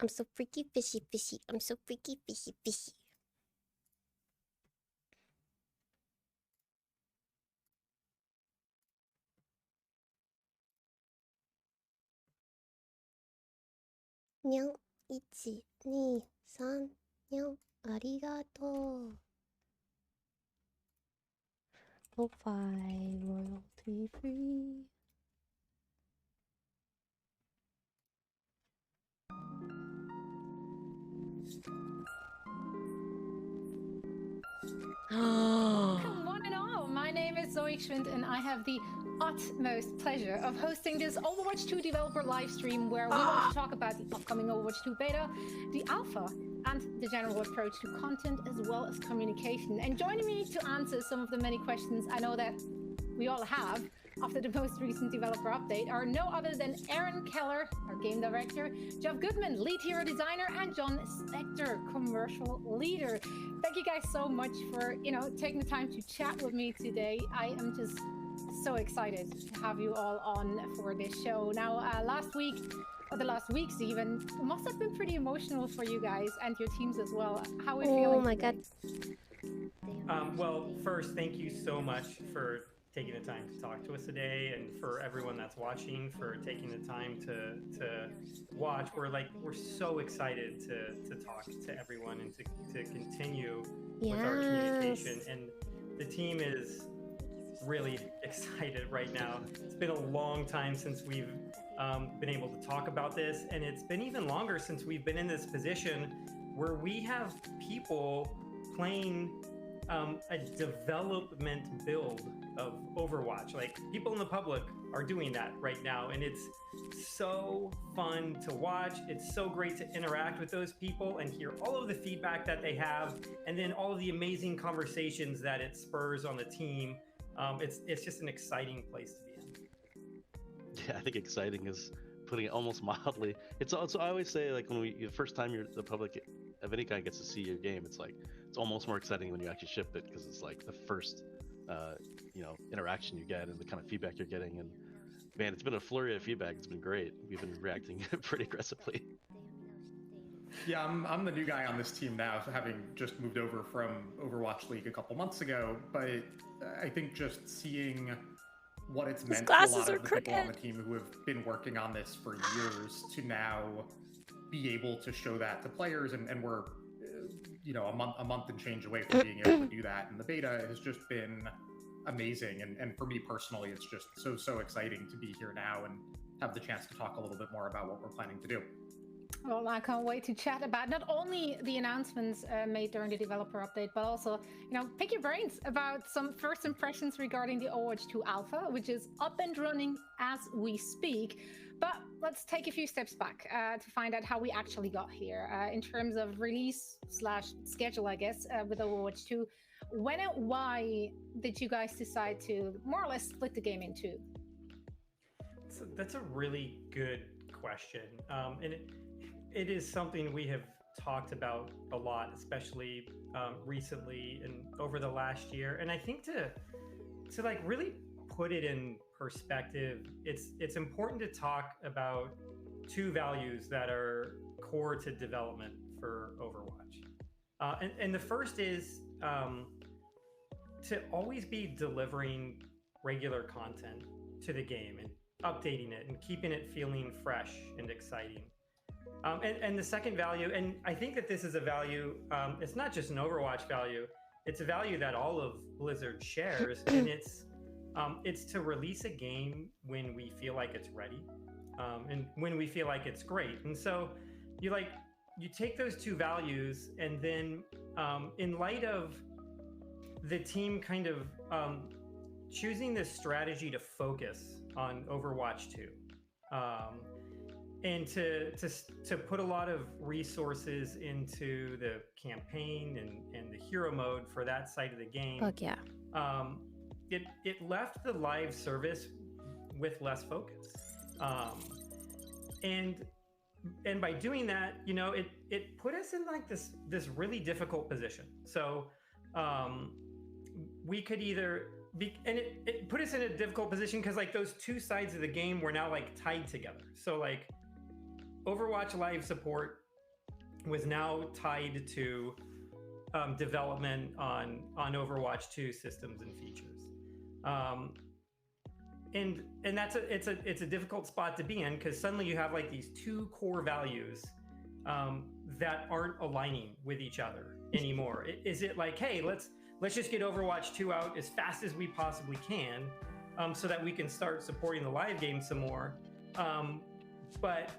I'm so freaky fishy fishy. I'm so freaky fishy fishy. Nyang, 1, 2, 3, nyang, arigato. Lo-fi, royalty free. Welcome one and all. My name is Zoe Schwind and I have the utmost pleasure of hosting this Overwatch 2 developer live stream where we want to talk about the upcoming Overwatch 2 beta, the alpha, and the general approach to content as well as communication. And joining me to answer some of the many questions I know that we all have after the most recent developer update are no other than Aaron Keller, our game director, Jeff Goodman, lead hero designer, and John Spector, commercial leader. Thank you guys so much for, taking the time to chat with me today. I am just so excited to have you all on for this show. Now, last week, or the last weeks even, must have been pretty emotional for you guys and your teams as well. How are we feeling Oh my today? god. Well, first, thank you so much for taking the time to talk to us today, and for everyone that's watching for taking the time to watch. We're so excited to talk to everyone and to continue with our communication. And the team is really excited right now. It's been a long time since we've been able to talk about this, and it's been even longer since we've been in this position where we have people playing a development build of Overwatch. Like, people in the public are doing that right now, and it's so fun to watch. It's so great to interact with those people and hear all of the feedback that they have, and then all of the amazing conversations that it spurs on the team. It's just an exciting place to be in. Yeah, I think exciting is putting it almost mildly. It's also, I always say, like, when the first time the public of any kind gets to see your game, it's almost more exciting when you actually ship it, because it's like the first interaction you get and the kind of feedback you're getting. And man, it's been a flurry of feedback. It's been great. We've been reacting pretty aggressively. Yeah, I'm the new guy on this team now, having just moved over from Overwatch League a couple months ago. But I think just seeing what it's meant to a lot of the people on the team who have been working on this for years to now be able to show that to players, and we're a month and change away from being able to do that, and the beta has just been amazing. And for me personally, it's just so exciting to be here now and have the chance to talk a little bit more about what we're planning to do. Well, I can't wait to chat about not only the announcements made during the developer update, but also, pick your brains about some first impressions regarding the Overwatch 2 Alpha, which is up and running as we speak. But let's take a few steps back to find out how we actually got here in terms of release/schedule, I guess, with Overwatch 2. When and why did you guys decide to more or less split the game in two? That's a really good question. And it is something we have talked about a lot, especially recently and over the last year. And I think to like really put it in perspective, it's important to talk about two values that are core to development for Overwatch. And the first is to always be delivering regular content to the game and updating it and keeping it feeling fresh and exciting. And the second value, and I think that this is a value, it's not just an Overwatch value, it's a value that all of Blizzard shares, and it's to release a game when we feel like it's ready, and when we feel like it's great. And so you take those two values, and then in light of the team kind of choosing this strategy to focus on Overwatch 2, and to put a lot of resources into the campaign and the hero mode for that side of the game. Fuck yeah. It left the live service with less focus, and by doing that, it put us in like this really difficult position. So we could either and it put us in a difficult position because like those two sides of the game were now like tied together. So like Overwatch live support was now tied to development on Overwatch 2 systems and features. And that's it's a difficult spot to be in, because suddenly you have like these two core values that aren't aligning with each other anymore. Is it like, hey, let's just get Overwatch 2 out as fast as we possibly can, so that we can start supporting the live game some more, but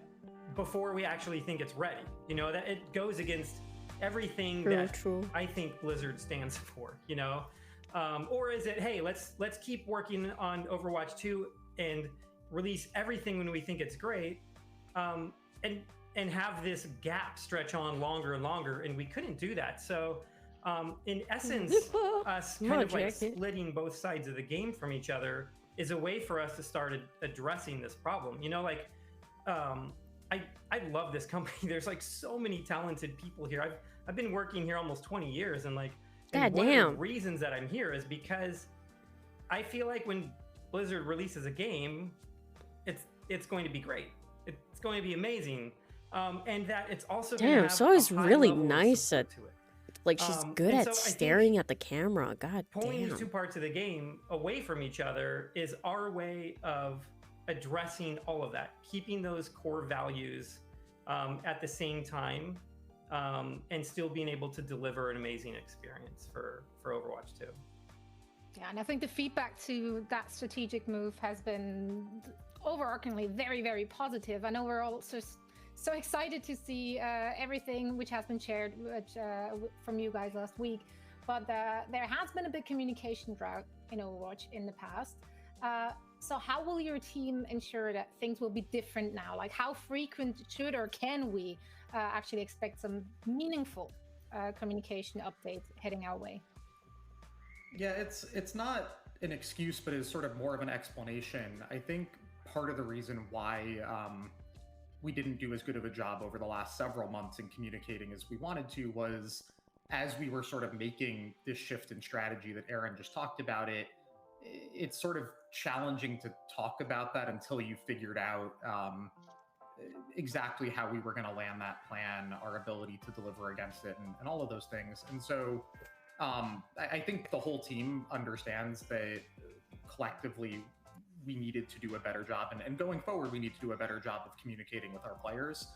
before we actually think it's ready, you know, that it goes against everything I think Blizzard stands for, you know. Or is it, hey, let's keep working on Overwatch 2 and release everything when we think it's great, and have this gap stretch on longer and longer, and we couldn't do that. So in essence, us kind of like splitting both sides of the game from each other is a way for us to start addressing this problem. You know, like I love this company. There's like so many talented people here. I've been working here almost 20 years, and like one of the reasons that I'm here is because I feel like when Blizzard releases a game, it's going to be great. It's going to be amazing, and that it's also so is really nice at like she's good at staring at the camera. God pulling damn. these two parts of the game away from each other is our way of addressing all of that, keeping those core values at the same time, and still being able to deliver an amazing experience for Overwatch 2. Yeah, and I think the feedback to that strategic move has been overarchingly very, very positive. I know we're all so excited to see everything which has been shared from you guys last week, but there has been a big communication drought in Overwatch in the past. So how will your team ensure that things will be different now? Like, how frequent should or can we actually expect some meaningful communication updates heading our way? Yeah, it's not an excuse, but it's sort of more of an explanation. I think part of the reason why we didn't do as good of a job over the last several months in communicating as we wanted to was, as we were sort of making this shift in strategy that Aaron just talked about, it's sort of challenging to talk about that until you figured out exactly how we were going to land that plan, our ability to deliver against it, and all of those things. And so I think the whole team understands that collectively we needed to do a better job, and going forward we need to do a better job of communicating with our players.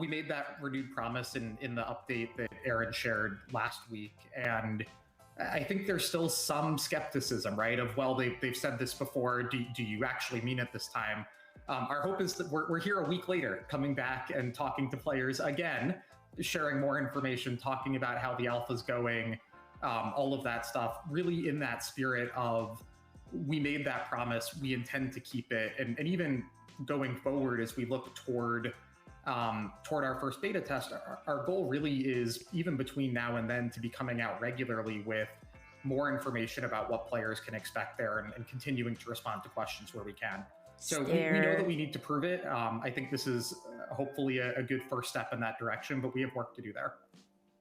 We made that renewed promise in the update that Aaron shared last week, and I think there's still some skepticism, right? Of, well, they've said this before. Do you actually mean it this time? Our hope is that we're here a week later, coming back and talking to players again, sharing more information, talking about how the alpha's going, all of that stuff, really in that spirit of, we made that promise, we intend to keep it. And even going forward, as we look toward our first beta test, our goal really is, even between now and then, to be coming out regularly with more information about what players can expect there, and continuing to respond to questions where we can. So we know that we need to prove it. I think this is hopefully a good first step in that direction, but we have work to do there.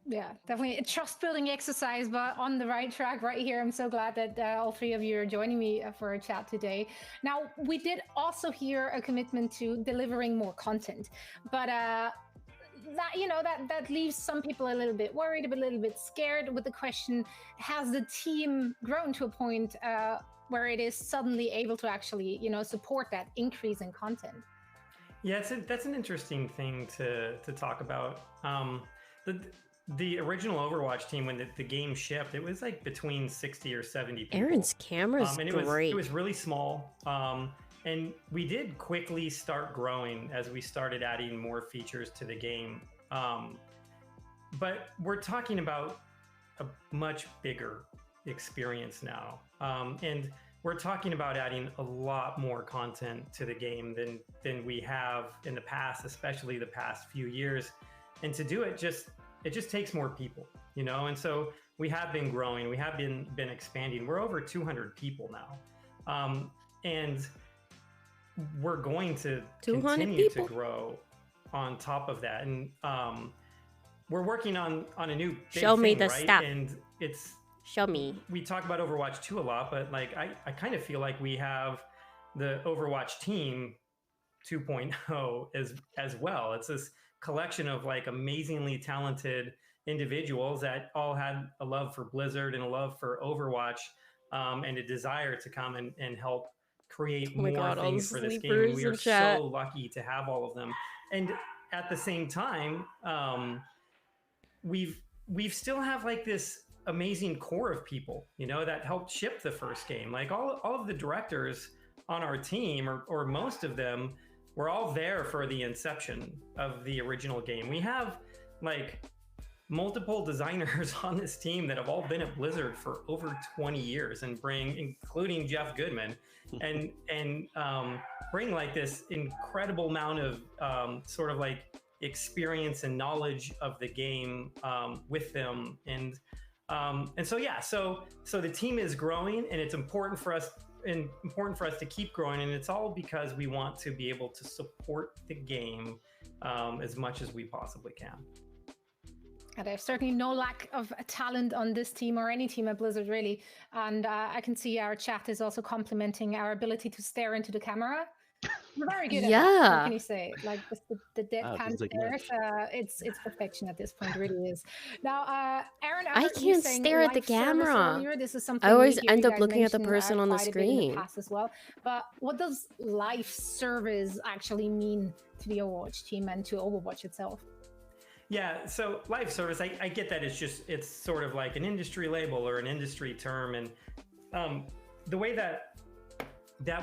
Yeah, definitely a trust-building exercise, but on the right track right here. I'm so glad that all three of you are joining me for a chat today. Now, we did also hear a commitment to delivering more content, but that leaves some people a little bit worried, a little bit scared with the question: has the team grown to a point where it is suddenly able to actually, support that increase in content? Yeah, that's an interesting thing to talk about. The original Overwatch team, when the game shipped, it was like between 60 or 70 people. Aaron's camera's and great. It was really small. And we did quickly start growing as we started adding more features to the game. But we're talking about a much bigger experience now. And we're talking about adding a lot more content to the game than we have in the past, especially the past few years. And to do it just takes more people, and so we have been growing, we have been expanding. We're over 200 people now, and we're going to continue to grow on top of that. And we're working on a new big Show me thing, the right? stuff. And it's, show me. We talk about Overwatch 2 a lot, but like I kind of feel like we have the Overwatch team 2.0 as well. It's this collection of like amazingly talented individuals that all had a love for Blizzard and a love for Overwatch, and a desire to come and help create Oh my more God, all things the for this game. And sleepers we are in chat. so lucky to have all of them. And at the same time, we've still have like this amazing core of people, you know, that helped ship the first game. Like all of the directors on our team, or most of them, were all there for the inception of the original game. We have like multiple designers on this team that have all been at Blizzard for over 20 years and including Jeff Goodman, and bring like this incredible amount of sort of like experience and knowledge of the game with them. And so yeah, so the team is growing, and it's important for us to keep growing, and it's all because we want to be able to support the game as much as we possibly can. And there's certainly no lack of talent on this team or any team at Blizzard, really. And I can see our chat is also complimenting our ability to stare into the camera. We're very good at that. What can you say? Like the deadpan stares, it's perfection at this point. It really is. Now, Aaron, I can't stare at the camera. Earlier. This is something I always we hear end you up guys looking at the mention, person on the quite a bit in screen. past as well. But what does live service actually mean to the Overwatch team and to Overwatch itself? Yeah, so live service, I get that it's sort of like an industry label or an industry term, and the way that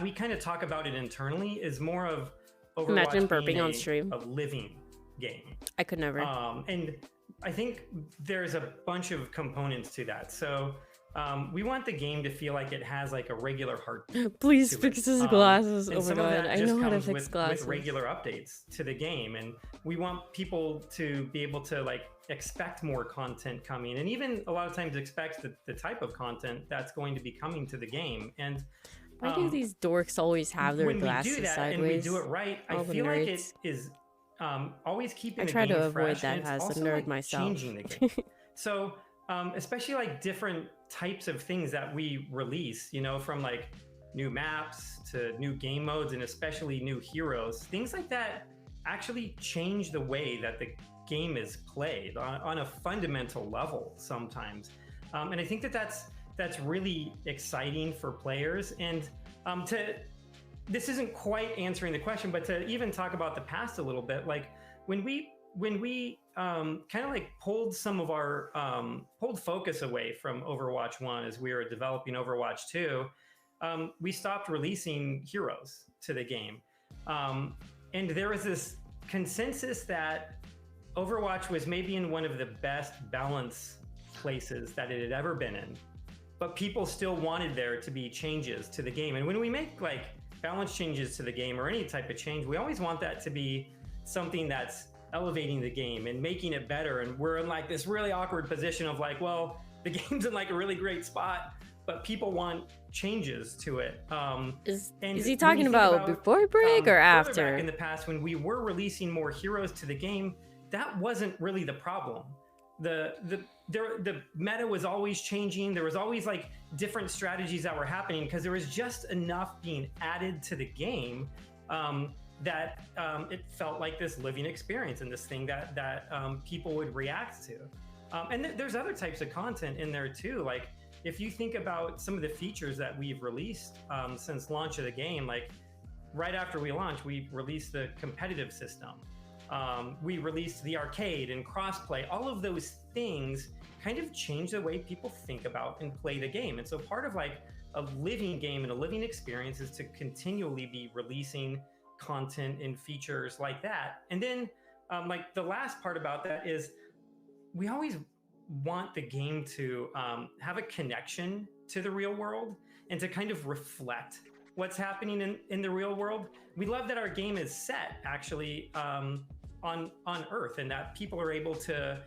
we kind of talk about it internally is more of Overwatch. Imagine burping being on stream. A living game. I could never. And I think there's a bunch of components to that. So we want the game to feel like it has like a regular heartbeat. Please fix his glasses. Oh my God, I know how to fix glasses. With regular updates to the game, and we want people to be able to like expect more content coming, and even a lot of times expect the type of content that's going to be coming to the game. And why do these dorks always have their glasses when we do that sideways? And we do it right, I feel like it is always keeping the game fresh. I try to avoid that as a nerd myself. Changing the game. So especially like different types of things that we release, you know, from like new maps to new game modes, and especially new heroes, things like that actually change the way that the game is played on a fundamental level sometimes. And I think that's really exciting for players. And this isn't quite answering the question, but to even talk about the past a little bit, like when we kind of like pulled some of our pulled focus away from Overwatch 1 as we were developing Overwatch 2, we stopped releasing heroes to the game. And there was this consensus that Overwatch was maybe in one of the best balance places that it had ever been in, but people still wanted there to be changes to the game. And when we make like balance changes to the game or any type of change, we always want that to be something that's elevating the game and making it better. And we're in like this really awkward position of like, well, the game's in like a really great spot, but people want changes to it. Is he talking about before break or after? Back in the past, when we were releasing more heroes to the game, that wasn't really the problem. The meta was always changing. There was always like different strategies that were happening because there was just enough being added to the game that it felt like this living experience and this thing that people would react to. And there's other types of content in there too. Like if you think about some of the features that we've released since launch of the game, like right after we launched, we released the competitive system. We released the arcade and crossplay. All of those things kind of change the way people think about and play the game. And so part of like a living game and a living experience is to continually be releasing content and features like that. And then like the last part about that is we always want the game to have a connection to the real world and to kind of reflect what's happening in the real world. We love that our game is set actually on Earth, and that people are able to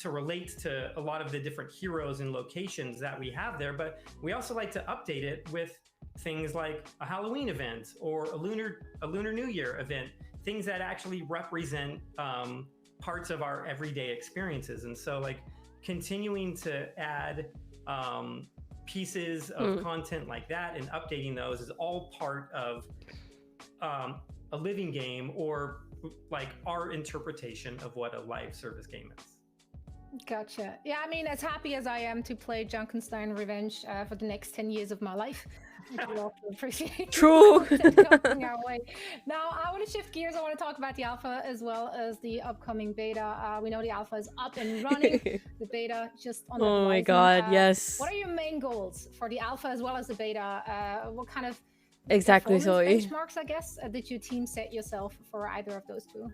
relate to a lot of the different heroes and locations that we have there. But we also like to update it with things like a Halloween event or a Lunar New Year event, things that actually represent parts of our everyday experiences. And so like continuing to add pieces of content like that and updating those is all part of a living game or like our interpretation of what a live service game is. Gotcha. Yeah, I mean, as happy as I am to play Junkenstein Revenge for the next 10 years of my life, I do also appreciate True. coming our way. Now, I want to shift gears. I want to talk about the alpha as well as the upcoming beta. We know the alpha is up and running. The beta just on the Oh my horizon. god, yes. What are your main goals for the alpha as well as the beta? What kind of Exactly, performance Zoe. benchmarks, I guess, did your team set yourself for either of those two?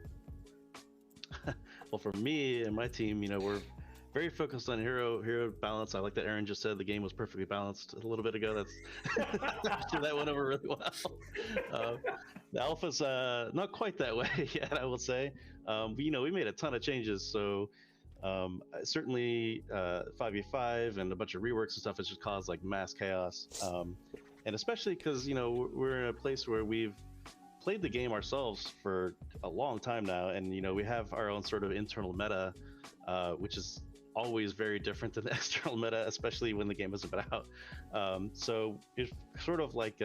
Well, for me and my team, you know, we're very focused on hero balance. I like that Aaron just said the game was perfectly balanced a little bit ago. That's that went over really well. The alpha's not quite that way yet, I will say. But, you know, we made a ton of changes, so certainly 5v5 and a bunch of reworks and stuff has just caused like mass chaos. And especially because, you know, we're in a place where we've played the game ourselves for a long time now, and you know, we have our own sort of internal meta, which is always very different than the external meta, especially when the game hasn't been out. So it sort of like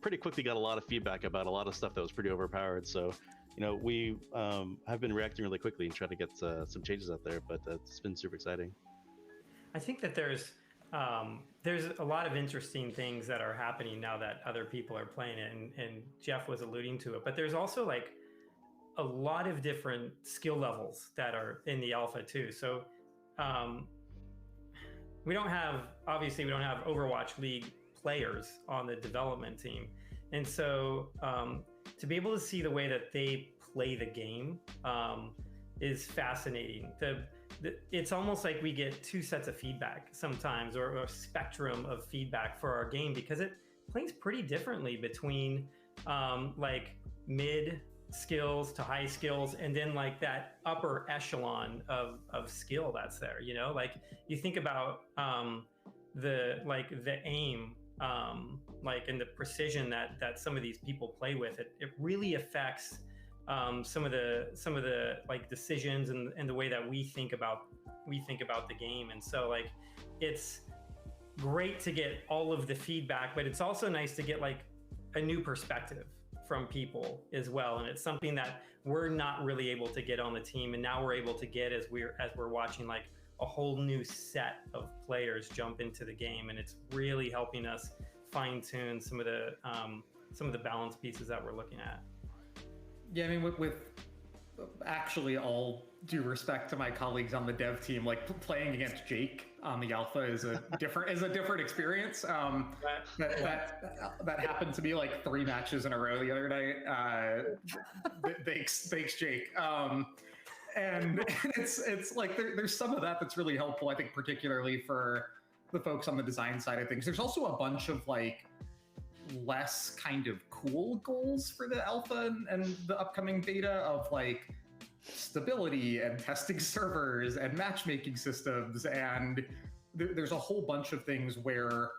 pretty quickly got a lot of feedback about a lot of stuff that was pretty overpowered. So, you know, we have been reacting really quickly and trying to get some changes out there, but it's been super exciting. I think that there's a lot of interesting things that are happening now that other people are playing it, and Jeff was alluding to it, but there's also like a lot of different skill levels that are in the alpha too. So we don't have Overwatch League players on the development team, and so to be able to see the way that they play the game is fascinating. It's almost like we get two sets of feedback sometimes, or a spectrum of feedback for our game, because it plays pretty differently between like mid skills to high skills, and then like that upper echelon of skill that's there, you know. Like you think about the aim, like, and the precision that some of these people play with, it really affects some of the like decisions and the way that we think about the game. And so like it's great to get all of the feedback, but it's also nice to get like a new perspective from people as well. And it's something that we're not really able to get on the team, and now we're able to get as we're watching like a whole new set of players jump into the game, and it's really helping us fine tune some of the balance pieces that we're looking at. Yeah, I mean, with actually all due respect to my colleagues on the dev team, like playing against Jake on the alpha is a different experience. That happened to be like 3 matches in a row the other night. Thanks, Jake. And it's like there's some of that that's really helpful, I think, particularly for the folks on the design side of things. There's also a bunch of like less kind of cool goals for the alpha and the upcoming beta, of like stability and testing servers and matchmaking systems, and there's a whole bunch of things where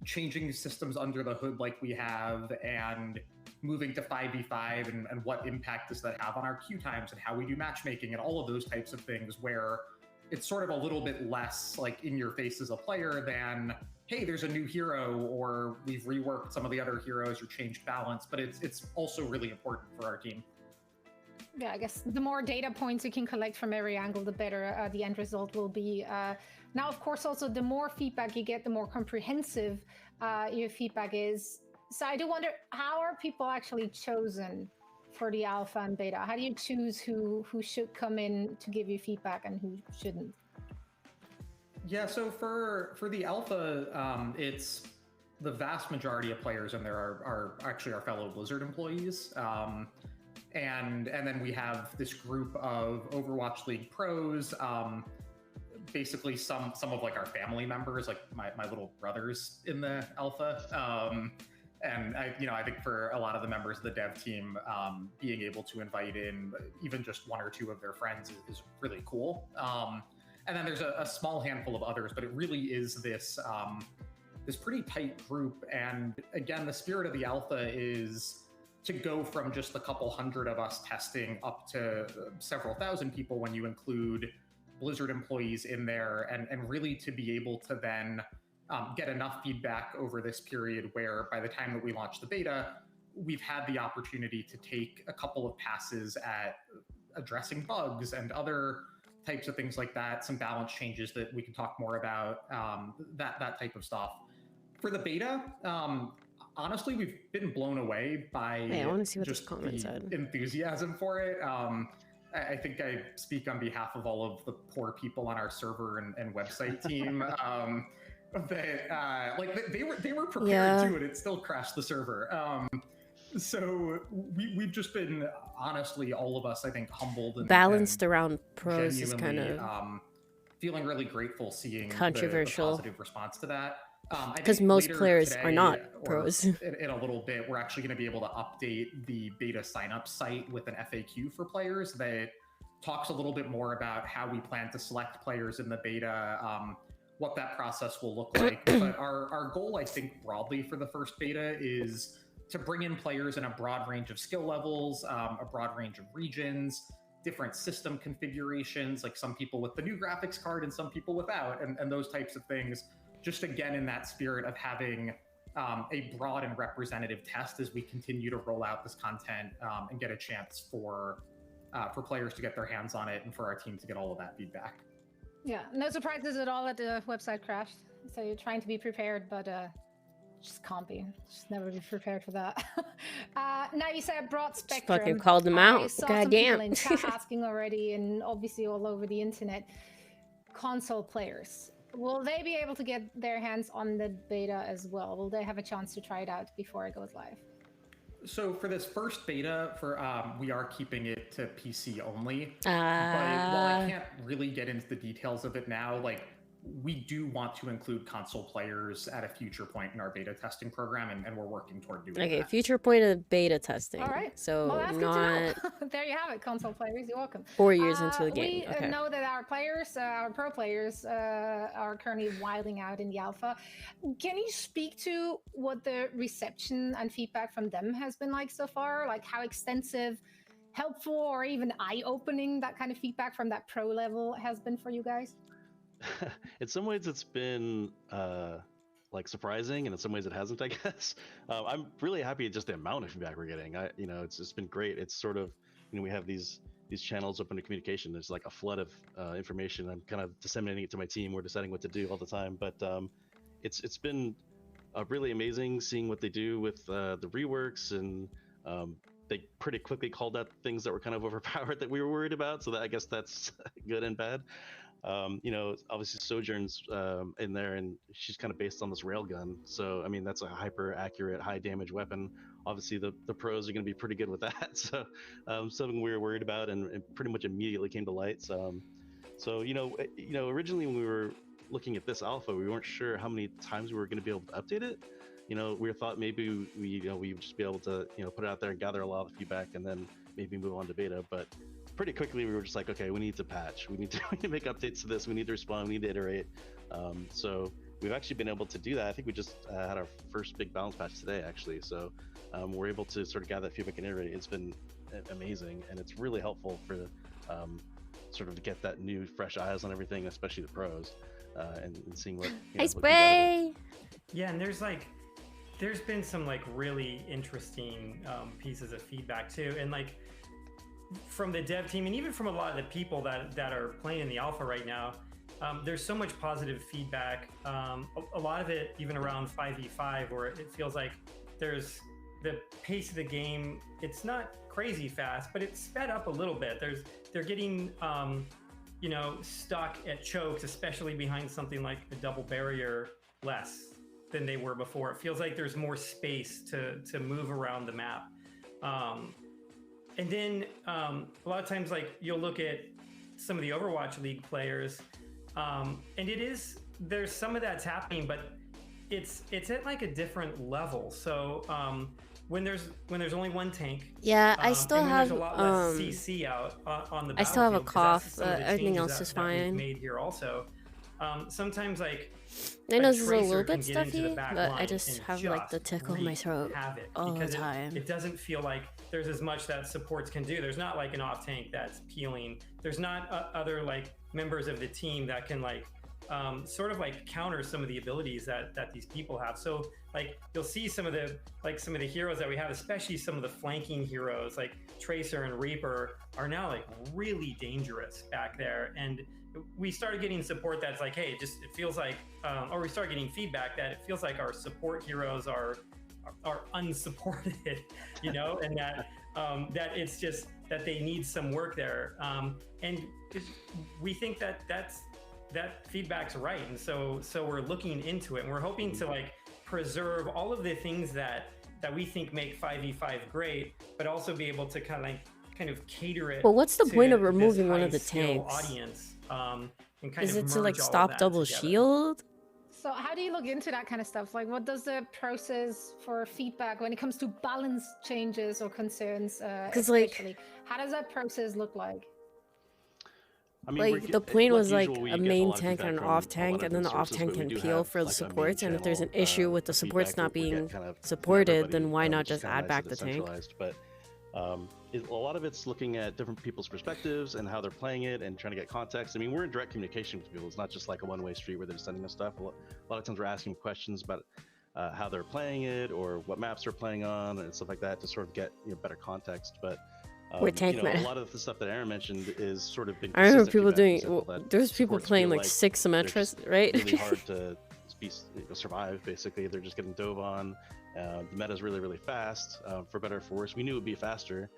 changing systems under the hood like we have, and moving to 5v5 and what impact does that have on our queue times and how we do matchmaking and all of those types of things, where it's sort of a little bit less like in your face as a player than, hey, there's a new hero, or we've reworked some of the other heroes or changed balance, but it's also really important for our team. Yeah, I guess the more data points you can collect from every angle, the better the end result will be. Now, of course, also the more feedback you get, the more comprehensive your feedback is. So I do wonder, how are people actually chosen for the alpha and beta? How do you choose who should come in to give you feedback and who shouldn't? Yeah, so for the alpha, it's the vast majority of players in there are actually our fellow Blizzard employees. And then we have this group of Overwatch League pros, basically some of like our family members, like my little brothers in the alpha. And I think for a lot of the members of the dev team, being able to invite in even just 1 or 2 of their friends is really cool. And then there's a small handful of others, but it really is this pretty tight group. And again, the spirit of the alpha is to go from just a couple hundred of us testing up to several thousand people when you include Blizzard employees in there, and really to be able to then get enough feedback over this period where by the time that we launch the beta, we've had the opportunity to take a couple of passes at addressing bugs and other types of things like that, some balance changes that we can talk more about, that type of stuff. For the beta, honestly, we've been blown away by I want to see what just this comment the said. enthusiasm for it. I think I speak on behalf of all of the poor people on our server and website team. That like they were prepared to, and it still crashed the server. So we've just been, honestly, all of us, I think, humbled and balanced around pros is kind of feeling really grateful seeing controversial the positive response to that. Because most players are not pros. In a little bit, we're actually going to be able to update the beta sign-up site with an FAQ for players that talks a little bit more about how we plan to select players in the beta, what that process will look like. But our goal, I think, broadly for the first beta is to bring in players in a broad range of skill levels, a broad range of regions, different system configurations, like some people with the new graphics card and some people without, and those types of things. Just again, in that spirit of having a broad and representative test as we continue to roll out this content and get a chance for players to get their hands on it and for our team to get all of that feedback. Yeah, no surprises at all that the website crashed. So you're trying to be prepared, but just can't be. Just never be prepared for that. Now you said broad spectrum. Just fucking called them out. Goddamn. In chat asking already, and obviously all over the internet. Console players, will they be able to get their hands on the beta as well? Will they have a chance to try it out before it goes live? So for this first beta, we are keeping it to PC only. But while I can't really get into the details of it now, like, we do want to include console players at a future point in our beta testing program, and we're working toward doing that. Okay, future point of beta testing. All right. So well, that's not... good to know. There you have it, console players. You're welcome. 4 years into the game. We know that our players, our pro players, are currently wilding out in the alpha. Can you speak to what the reception and feedback from them has been like so far? Like how extensive, helpful, or even eye-opening that kind of feedback from that pro level has been for you guys? In some ways it's been like surprising, and in some ways it hasn't, I guess. I'm really happy at just the amount of feedback we're getting. It's just been great. It's sort of, we have these channels open to communication. There's like a flood of information. I'm kind of disseminating it to my team. We're deciding what to do all the time, but it's been really amazing seeing what they do with the reworks, and they pretty quickly called out things that were kind of overpowered that we were worried about. So that, I guess that's good and bad. Obviously Sojourn's in there, and she's kind of based on this railgun. So, I mean, that's a hyper accurate, high damage weapon. Obviously the pros are going to be pretty good with that. So, something we were worried about, and it pretty much immediately came to light. So, originally when we were looking at this alpha, we weren't sure how many times we were going to be able to update it. We thought maybe we would just be able to, put it out there and gather a lot of feedback and then maybe move on to beta. But pretty quickly we were just like, okay, we need to patch, we need to make updates to this, we need to respond, we need to iterate. So we've actually been able to do that. I think we just had our first big balance patch today, actually. So we're able to sort of gather that feedback and iterate. It's been amazing, and it's really helpful for sort of to get that new fresh eyes on everything, especially the pros, and seeing what I spray. Yeah, and there's been some like really interesting pieces of feedback too, and like from the dev team, and even from a lot of the people that are playing in the alpha right now. There's so much positive feedback. A lot of it even around 5v5, where it feels like there's the pace of the game. It's not crazy fast, but it's sped up a little bit. They're getting stuck at chokes, especially behind something like the double barrier, less than they were before. It feels like there's more space to move around the map. And then a lot of times, like, you'll look at some of the Overwatch League players, and there's some of that's happening, but it's at like a different level. So when there's only one tank, yeah, I still have there's a lot less CC out on the battlefield. I still have a cough. Everything else is that fine. we've made here also. Sometimes like I know this is a little Tracer bit can get into the stuffy, back but I line just and have like the tickle in my wreak throat havoc all the because time. It doesn't feel like there's as much that supports can do. There's not like an off tank that's peeling. There's not other like members of the team that can like sort of like counter some of the abilities that these people have. So like you'll see some of the heroes that we have, especially some of the flanking heroes like Tracer and Reaper, are now like really dangerous back there. And we started getting support that's like, hey, it feels like, or we started getting feedback that it feels like our support heroes are unsupported, you know, and that it's just that they need some work there. And we think that feedback's right. And so we're looking into it, and we're hoping to like preserve all of the things that we think make 5v5 great, but also be able to kind of cater it. Well, what's the point of removing one of the high-skill tanks? audience, and kind Is of it to like merge all of stop that double together. shield? So how do you look into that kind of stuff? Like, what does the process for feedback when it comes to balance changes or concerns? Because like, especially? How does that process look like? I mean, like the point was like a main tank and an off tank, and then the off tank can peel for the supports. And if there's an issue with the supports not being supported, then why not just add back the tank? But a lot of it's looking at different people's perspectives and how they're playing it and trying to get context. I mean, we're in direct communication with people. It's not just like a one-way street where they're sending us stuff. A lot of times we're asking questions about how they're playing it or what maps they're playing on and stuff like that to sort of get better context. But With tank a lot of the stuff that Aaron mentioned is sort of been. I remember people doing. There's people playing like 6 Symmetras, right? Really hard to survive. Basically, they're just getting dove on. The meta's really, really fast. For better or for worse, we knew it would be faster,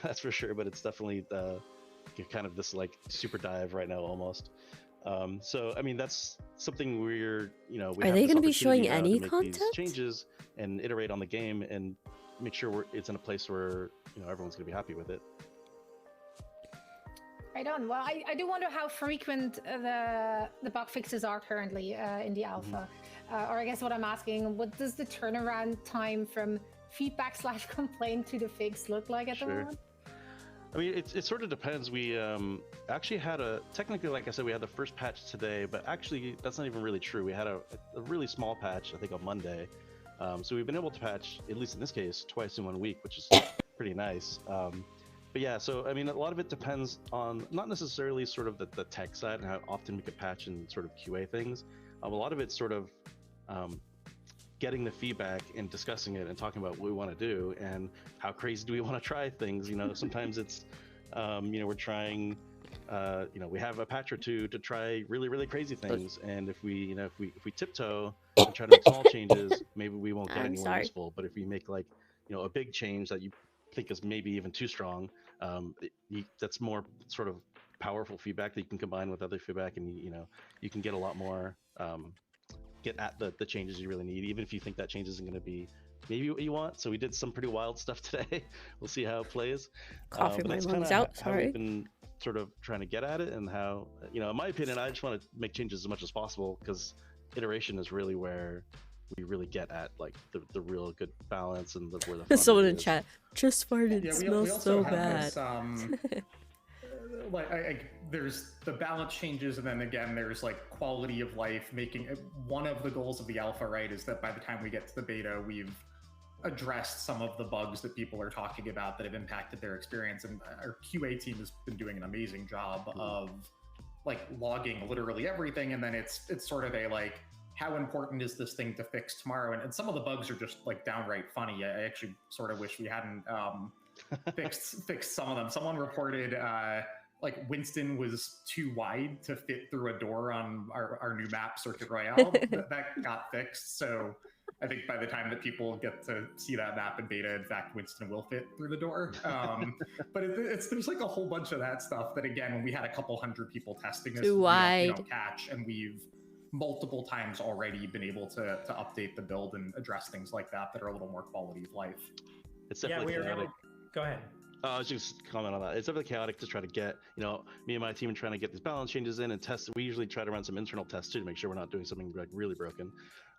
that's for sure. But it's definitely kind of this like super dive right now almost. So I mean, that's something we're are they going to be showing any content? These changes and iterate on the game and make sure it's in a place where everyone's going to be happy with it. Right on. Well, I do wonder how frequent the bug fixes are currently in the alpha. Or I guess what I'm asking, what does the turnaround time from feedback / complaint to the fix look like at the moment? I mean, it sort of depends. We actually had technically, like I said, we had the first patch today, but actually that's not even really true. We had a really small patch, I think on Monday. So we've been able to patch, at least in this case, twice in 1 week, which is pretty nice. But yeah, so I mean, a lot of it depends on not necessarily sort of the tech side and how often we could patch and sort of QA things. A lot of it's sort of getting the feedback and discussing it and talking about what we want to do and how crazy do we want to try things. Sometimes it's we're trying we have a patch or two to try really, really crazy things, and if we tiptoe and try to make small changes, maybe we won't get anywhere useful. But if we make like a big change that you think is maybe even too strong, that's more sort of powerful feedback that you can combine with other feedback, and you can get a lot more get at the changes you really need, even if you think that change isn't going to be maybe what you want. So we did some pretty wild stuff today. We'll see how it plays. Coughing my lungs out. Sorry. How we've been sort of trying to get at it, and how in my opinion, I just want to make changes as much as possible, because iteration is really where we really get at like the real good balance and where the fun someone in is. chat just farted. It smells so bad. This, there's the balance changes, and then again there's like quality of life. Making one of the goals of the alpha, right, is that by the time we get to the beta, we've addressed some of the bugs that people are talking about that have impacted their experience, and our QA team has been doing an amazing job of like logging literally everything. And then it's sort of a like, how important is this thing to fix tomorrow? And some of the bugs are just like downright funny. I actually sort of wish we hadn't fixed some of them. Someone reported like Winston was too wide to fit through a door on our new map, Circuit Royale. that got fixed. So I think by the time that people get to see that map in beta, in fact, Winston will fit through the door. But there's like a whole bunch of that stuff that, again, when we had a couple hundred people testing this, too wide. We don't catch, and we've multiple times already been able to update the build and address things like that are a little more quality of life. It's definitely chaotic. Go ahead. I was just comment on that. It's definitely chaotic to try to get, me and my team trying to get these balance changes in and test. We usually try to run some internal tests too to make sure we're not doing something like really broken.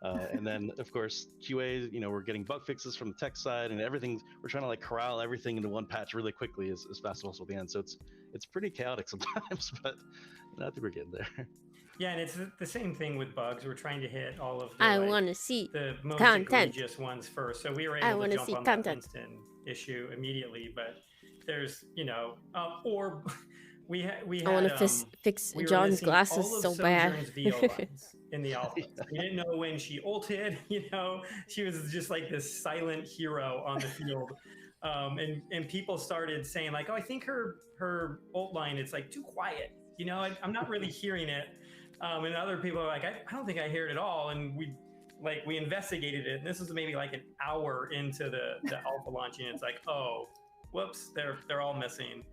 And then of course QA, we're getting bug fixes from the tech side and everything. We're trying to like corral everything into one patch really quickly as fast as possible at the end. So it's pretty chaotic sometimes, but I think we're getting there. Yeah, and it's the same thing with bugs. We're trying to hit all of I want to see the most content. egregious ones first. So we were able to jump on that Winston issue immediately, but there's, or we had I want to fix we were John's missing glasses all of so bad. Sojourn's VO lines in the alpha. We didn't know when she ulted. She was just like this silent hero on the field. And people started saying like, oh, I think her ult line is like too quiet. I'm not really hearing it. And other people are like, I don't think I hear it at all. And we investigated it. And this was maybe like an hour into the alpha launching. It's like, oh, whoops, they're all missing.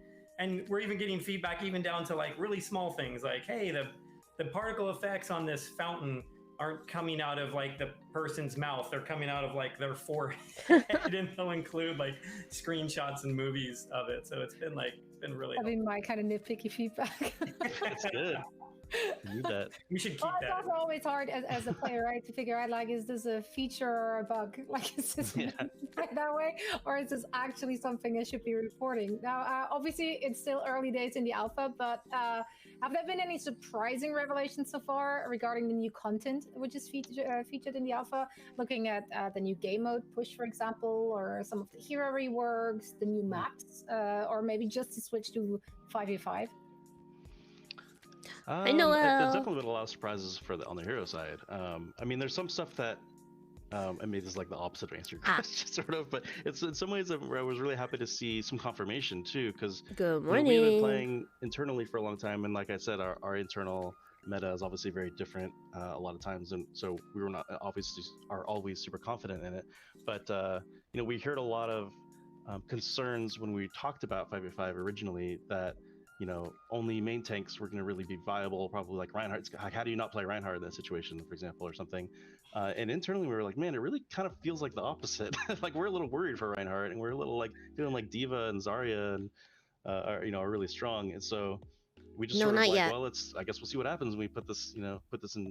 And we're even getting feedback even down to like really small things like, hey, the particle effects on this fountain aren't coming out of like the person's mouth. They're coming out of like their forehead. And they'll include like screenshots and movies of it. So it's been really my kind of nitpicky feedback. It's good. You need that. We should keep Well, it's that. also always hard as a player, right, to figure out like, is this a feature or a bug? Like, is this that way, or is this actually something I should be reporting? Now, obviously, it's still early days in the alpha, but have there been any surprising revelations so far regarding the new content which is featured in the alpha? Looking at the new game mode push, for example, or some of the hero reworks, the new maps, or maybe just to switch to 5v5. I know. There's definitely been a lot of surprises on the hero side. I mean, there's some stuff that I mean, this is like the opposite of answering question, sort of, but it's in some ways where I was really happy to see some confirmation too, because Good morning. we've been playing internally for a long time, and like I said, our internal meta is obviously very different a lot of times, and so we were not obviously are always super confident in it. But we heard a lot of concerns when we talked about 5v5 originally that only main tanks were going to really be viable, probably like Reinhardt. How do you not play Reinhardt in that situation, for example, or something? And internally we were like, man, it really kind of feels like the opposite. Like we're a little worried for Reinhardt, and we're a little like feeling like Diva and Zarya and are really strong. And so we just sort of like, yet. well, I guess we'll see what happens when we put this in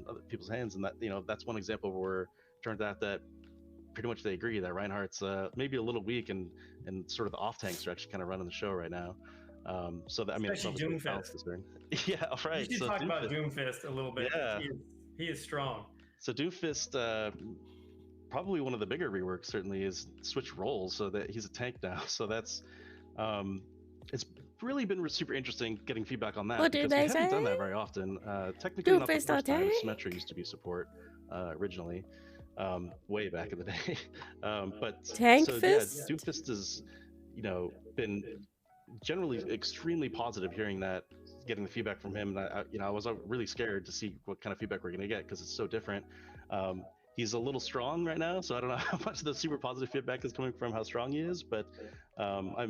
other people's hands. And that that's one example where it turned out that pretty much they agree that Reinhardt's maybe a little weak, and sort of the off tanks are actually kind of running the show right now. So that, I mean, especially it's Doomfist. Yeah, right. You should talk about Doomfist a little bit. Yeah, he is strong. So Doomfist, probably one of the bigger reworks certainly is switch roles so that he's a tank now. So that's it's really been super interesting getting feedback on that. What did because they we haven't say? done that very often. Technically not the Doomfist first time. tank? Symmetra used to be support originally, way back in the day. But Tank so Fist? yeah, Doomfist has been generally extremely positive hearing that, getting the feedback from him. And I was really scared to see what kind of feedback we're going to get because it's so different. He's a little strong right now, so I don't know how much of the super positive feedback is coming from how strong he is, but I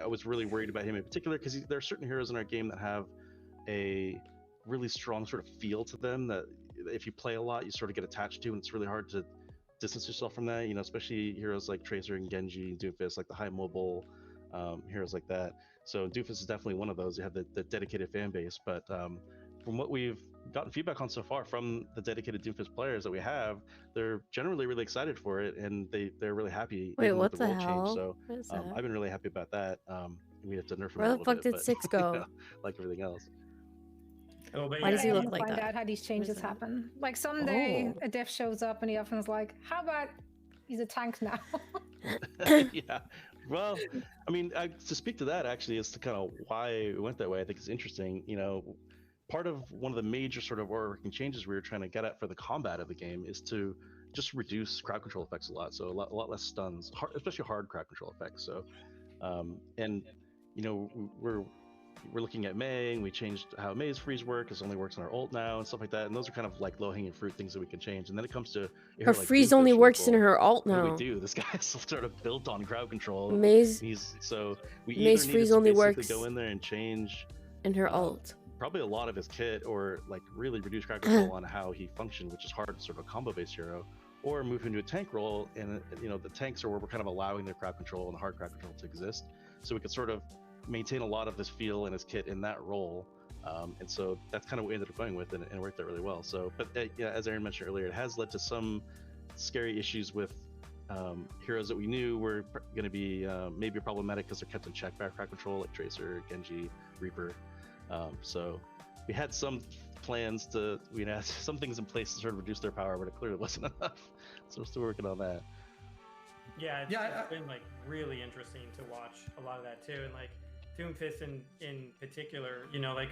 was really worried about him in particular because there are certain heroes in our game that have a really strong sort of feel to them that if you play a lot, you sort of get attached to, and it's really hard to distance yourself from that, especially heroes like Tracer and Genji and Doomfist, like the high mobile heroes like that. So Doomfist is definitely one of those. You have the dedicated fan base, but from what we've gotten feedback on so far from the dedicated Doomfist players that we have, they're generally really excited for it, and they're really happy. Wait, even what with the the role hell? change. So What is that? I've been really happy about that. We have to nerf him Where a the little fuck bit, did Six go? like everything else. Oh, but Why does he I look wanna like find that? out how these changes that? happen. Like someday Oh. a dev shows up and he often is like, how about he's a tank now? Yeah. Well, I mean, to speak to that actually is to kind of why it went that way. I think it's interesting. Part of one of the major sort of overarching changes we were trying to get at for the combat of the game is to just reduce crowd control effects a lot. So a lot less stuns, especially hard crowd control effects. So, we're looking at Mei, and we changed how Mei's freeze work. It only works on our ult now and stuff like that. And those are kind of like low-hanging fruit things that we can change. And then it comes to Her freeze only works in her ult What do now. we do? This guy's sort of built on crowd control. Mei's We Mei's either freeze need only to works basically go in there and change in her ult. probably a lot of his kit, or like really reduce crowd control on how he functioned, which is hard, sort of a combo-based hero, or move into a tank role. And the tanks are where we're kind of allowing their crowd control and hard crowd control to exist, so we could sort of maintain a lot of this feel in his kit in that role. And so that's kind of what we ended up going with, and it worked out really well. So, but as Aaron mentioned earlier, it has led to some scary issues with heroes that we knew were going to be maybe problematic because they're kept in check by crowd control, like Tracer, Genji, Reaper. So we had some plans we had some things in place to sort of reduce their power, but it clearly wasn't enough. So we're still working on that. Yeah, it's been like really interesting to watch a lot of that too. And like Doomfist in particular, you know, like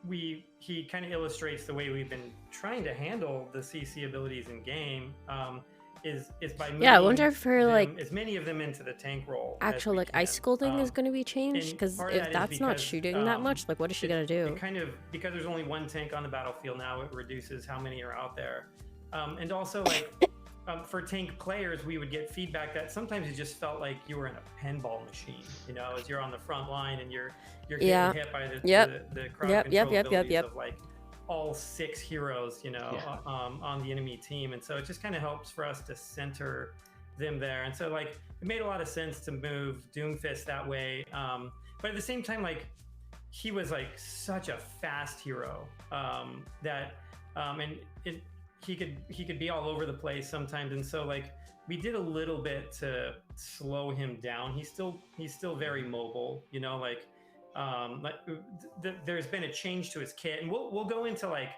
he kind of illustrates the way we've been trying to handle the CC abilities in game. Is by moving I wonder if her like as many of them into the tank role. Actual like icicle thing is going to be changed, because if that's not shooting that much, like what is she gonna do? It kind of, because there's only one tank on the battlefield now, it reduces how many are out there, and also like for tank players, we would get feedback that sometimes it just felt like you were in a pinball machine, you know, as you're on the front line and you're getting hit by the crowd control abilities of like all 6 heroes, you know, on the enemy team. And so it just kind of helps for us to center them there. And so like it made a lot of sense to move Doomfist that way. But at the same time, like he was like such a fast hero that and he could be all over the place sometimes. And so like we did a little bit to slow him down. He's still very mobile, you know, like there's been a change to his kit, and we'll go into like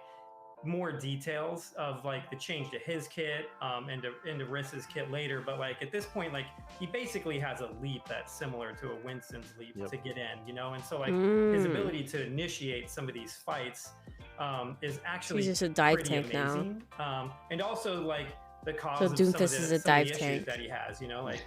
more details of like the change to his kit and to Rissa's kit later. But like at this point, like he basically has a leap that's similar to a Winston's leap to get in, you know. And so like his ability to initiate some of these fights is actually he's just a dive tank amazing. now. And also like the cause so of Doomfist is a dive tank that he has, you know, like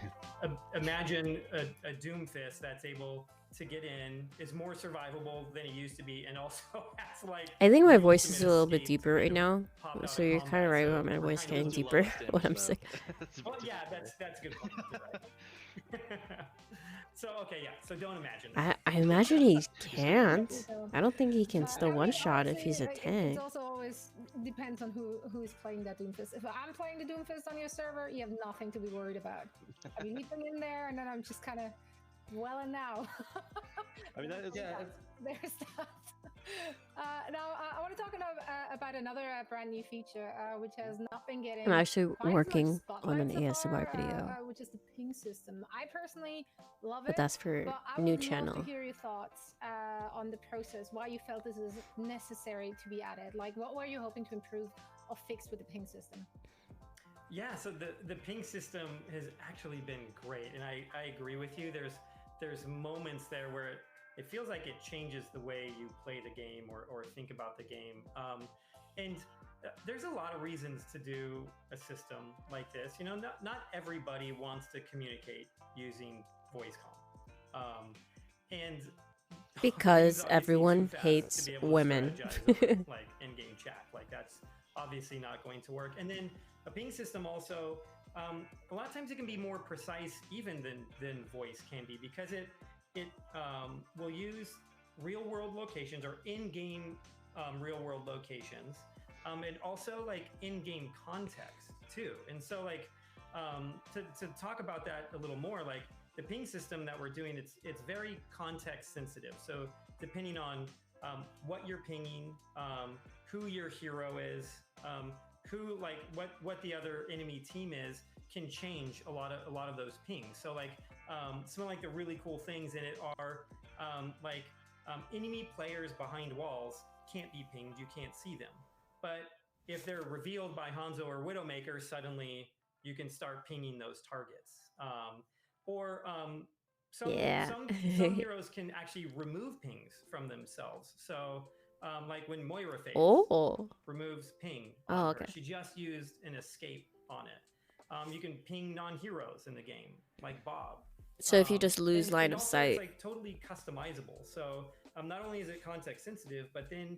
imagine a Doomfist that's able to get in, is more survivable than he used to be, and also has like I think my voice is a little bit deeper right now, so you're kind of right about my voice getting deeper when I'm sick. Well, yeah, that's a good point. So okay, yeah. So don't imagine. I imagine he can't. I don't think he can still one shot if he's a tank. It also always depends on who's playing that Doomfist. If I'm playing the Doomfist on your server, you have nothing to be worried about. I mean, leaping in there, and then I'm just kind of well and now. I mean, that is there's that. Now I want to talk about another brand new feature which has not been getting. I'm actually working on an ASMR video, which is the ping system. I personally love it, but that's for a new channel. channel. To hear your thoughts on the process, why you felt this is necessary to be added. Like, what were you hoping to improve or fix with the ping system? Yeah, so the ping system has actually been great, and I agree with you. There's moments there where it feels like it changes the way you play the game or think about the game. And there's a lot of reasons to do a system like this. You know, not everybody wants to communicate using voice comm. And because everyone hates women. Like in-game chat, like that's obviously not going to work. And then a ping system also, a lot of times it can be more precise even than voice can be, because it will use real-world locations or in-game real-world locations, and also like in-game context too. And so like to talk about that a little more, like the ping system that we're doing, it's very context sensitive. So depending on what you're pinging, who your hero is, who like what the other enemy team is, can change a lot of those pings. So like some of like the really cool things in it are enemy players behind walls can't be pinged, you can't see them. But if they're revealed by Hanzo or Widowmaker, suddenly you can start pinging those targets. Some heroes can actually remove pings from themselves. So like when Moira removes ping on her, she just used an escape on it. You can ping non-heroes in the game, like Bob. So if you just lose line of sight, it's like totally customizable. So not only is it context sensitive, but then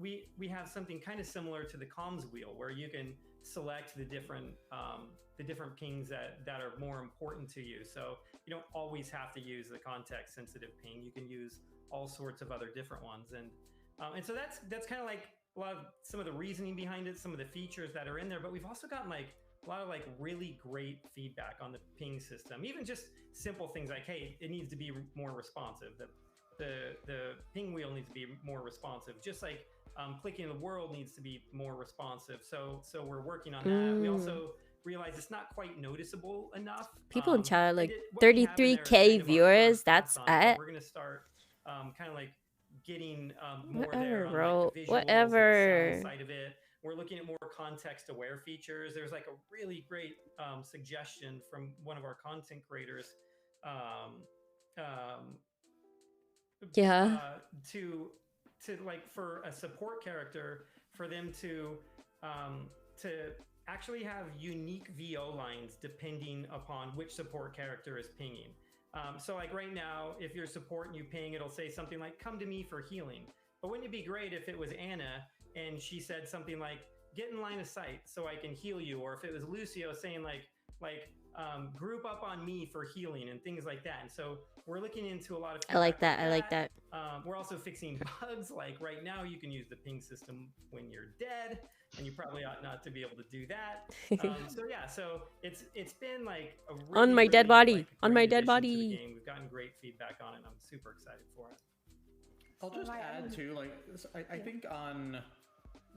we have something kind of similar to the comms wheel, where you can select the different pings that are more important to you. So you don't always have to use the context sensitive ping. You can use all sorts of other different ones, and so that's kind of like some of the reasoning behind it, some of the features that are in there. But we've also gotten like a lot of like really great feedback on the ping system, even just simple things like, hey, it needs to be more responsive. The ping wheel needs to be more responsive. Just like clicking the world needs to be more responsive. So we're working on that. We also realize it's not quite noticeable enough. People in chat are like 33K viewers. That's it. We're gonna start kind of like getting more Whatever, there on bro. like the visuals Whatever. and sound side of it. We're looking at more context-aware features. There's like a really great suggestion from one of our content creators Yeah. To like for a support character, for them to actually have unique VO lines depending upon which support character is pinging. So like right now, if you're support and you ping, it'll say something like, come to me for healing. But wouldn't it be great if it was Anna and she said something like, get in line of sight so I can heal you? Or if it was Lucio saying like group up on me for healing and things like that. And so we're looking into a lot of I like that. I like that. We're also fixing bugs. Like right now, you can use the ping system when you're dead, and you probably ought not to be able to do that. So yeah, so it's been like a really, on my dead body. Like, on my dead addition to the body. game. We've gotten great feedback on it, and I'm super excited for it. I'll just add too, like I think on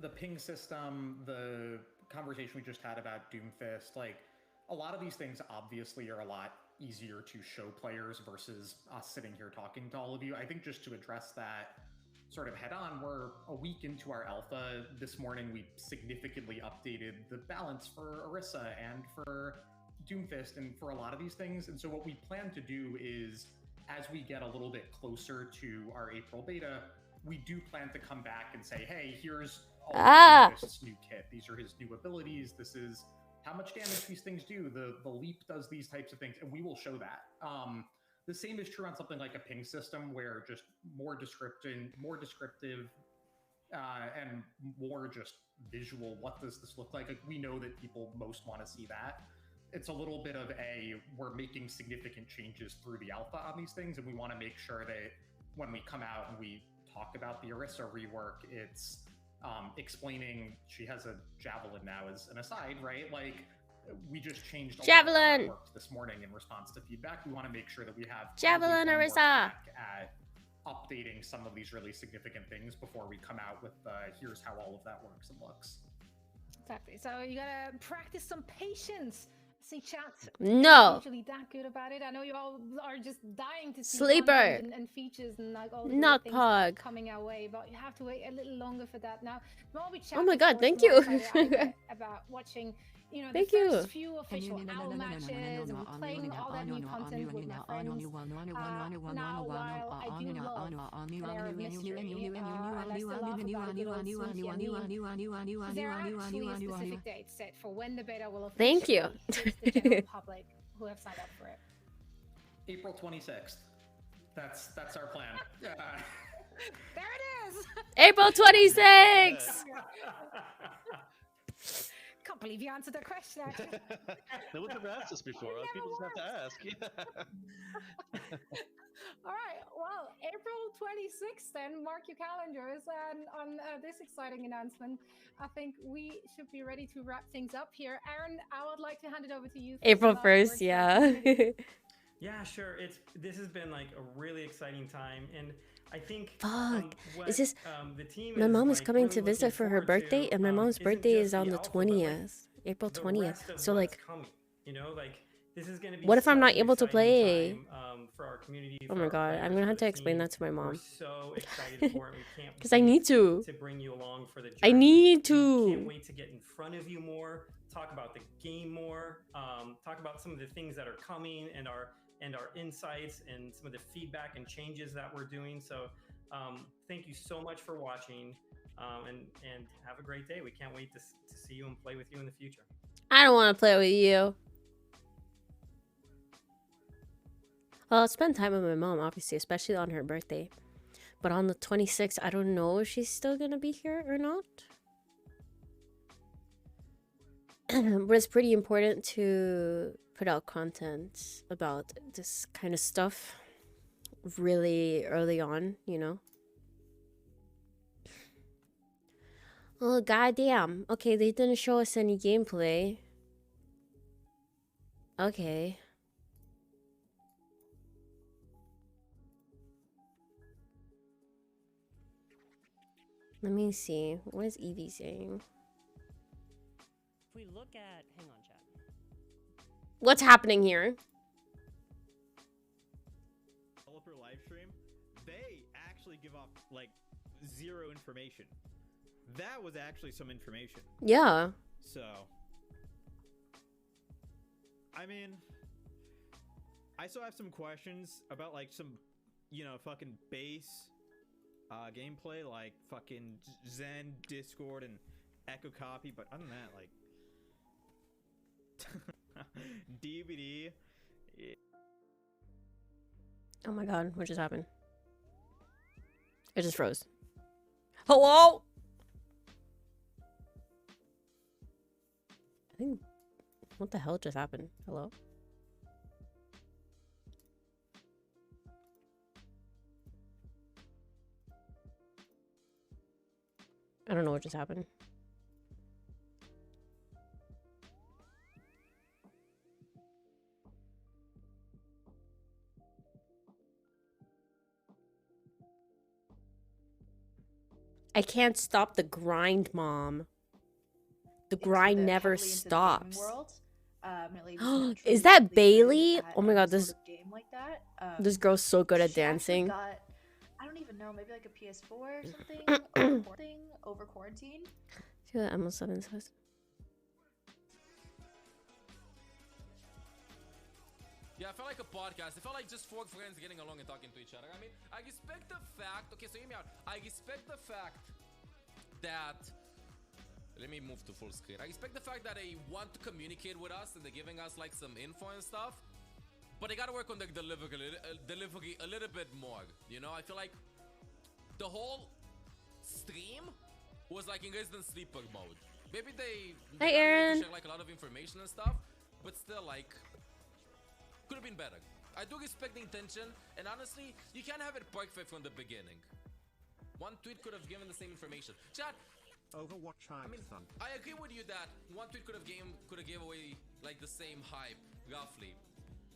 the ping system, the conversation we just had about Doomfist, like a lot of these things obviously are a lot easier to show players versus us sitting here talking to all of you. I think just to address that sort of head on, we're a week into our alpha. This morning we significantly updated the balance for Orisa and for Doomfist and for a lot of these things. And so what we plan to do is, as we get a little bit closer to our April beta, we do plan to come back and say, hey, here's all of Doomfist's new kit. These are his new abilities. This is how much damage these things do. The leap does these types of things, and we will show that. The same is true on something like a ping system, where just more descriptive, and more just visual. What does this look like? Like we know that people most want to see that. It's a little bit of we're making significant changes through the alpha on these things, and we want to make sure that when we come out and we talk about the Orisa rework, it's explaining she has a javelin now as an aside, right? Like we just changed a javelin lot of this morning in response to feedback. We want to make sure that we have javelin Orisa at updating some of these really significant things before we come out with here's how all of that works and looks. Exactly. So you gotta practice some patience. See, chat. No. Usually that good about it. I know you all are just dying to see Sleeper and features and like all the not things pog coming our way, but you have to wait a little longer for that. Now, while we chat, oh my god, thank you. about watching, you know, thank the you. first few official owl matches and playing all that new content with my friends. Now, while I do love an air of mystery, and I still laugh about good old Sushi and me, there are actually a specific date set for when the beta will officially thank you. hit the general public who have signed up for it. April 26th. That's our plan. There it is. April 26th. Can't believe you answered that question. Actually. No one's ever asked this before. People just have to ask. All right. Well, April 26th, then mark your calendars. And on this exciting announcement, I think we should be ready to wrap things up here. Aaron, I would like to hand it over to you. April 1st, yeah. Yeah, sure. This has been like a really exciting time, and I think it's just the team my mom is like, coming really to visit for her birthday, and my mom's birthday is on the 20th, April 20th. So like, coming, you know, like this is gonna be. What if I'm not an able to play? Time, for our community. Oh my god, I'm gonna have to explain that to my mom. We're so excited for it. We can't. Because I need to bring you along for the journey. I need to. Can't wait to get in front of you more. Talk about the game more. Talk about some of the things that are coming and our insights and some of the feedback and changes that we're doing. So thank you so much for watching, and have a great day. We can't wait to see you and play with you in the future. I don't want to play with you. Well, I'll spend time with my mom, obviously, especially on her birthday. But on the 26th, I don't know if she's still gonna be here or not. But it's pretty important to put out content about this kind of stuff really early on, you know? Oh, goddamn. Okay, they didn't show us any gameplay. Okay. Let me see. What is Evie saying? If we look at... Hang on, chat. What's happening here? Developer live stream, they actually give off, like, zero information. That was actually some information. Yeah. So... I mean... I still have some questions about, like, some... you know, fucking base gameplay like fucking Zen, Discord, and Echo Copy. But other than that, like DVD. Oh my god, what just happened? It just froze. Hello? I think... What the hell just happened? Hello? I don't know what just happened. I can't stop the grind, Mom. The grind never stops. Is that Bailey? Oh my god, this girl's so good at dancing. I don't even know, maybe like a PS4 or something over quarantine. See what ML7 says. Yeah, I felt like a podcast. It felt like just four friends getting along and talking to each other. I mean, I respect the fact... Okay, so hear me out. I respect the fact that... Let me move to full screen. I respect the fact that they want to communicate with us and they're giving us like some info and stuff. But they gotta work on the delivery a little bit more. You know, I feel like the whole stream was like in resident sleeper mode. Maybe they Hi, Aaron. share like a lot of information and stuff, but still like could have been better. I do respect the intention, and honestly, you can't have it perfect from the beginning. One tweet could have given the same information. Chat. Overwatch hype. I mean, I agree with you that one tweet could have gave away like the same hype, roughly.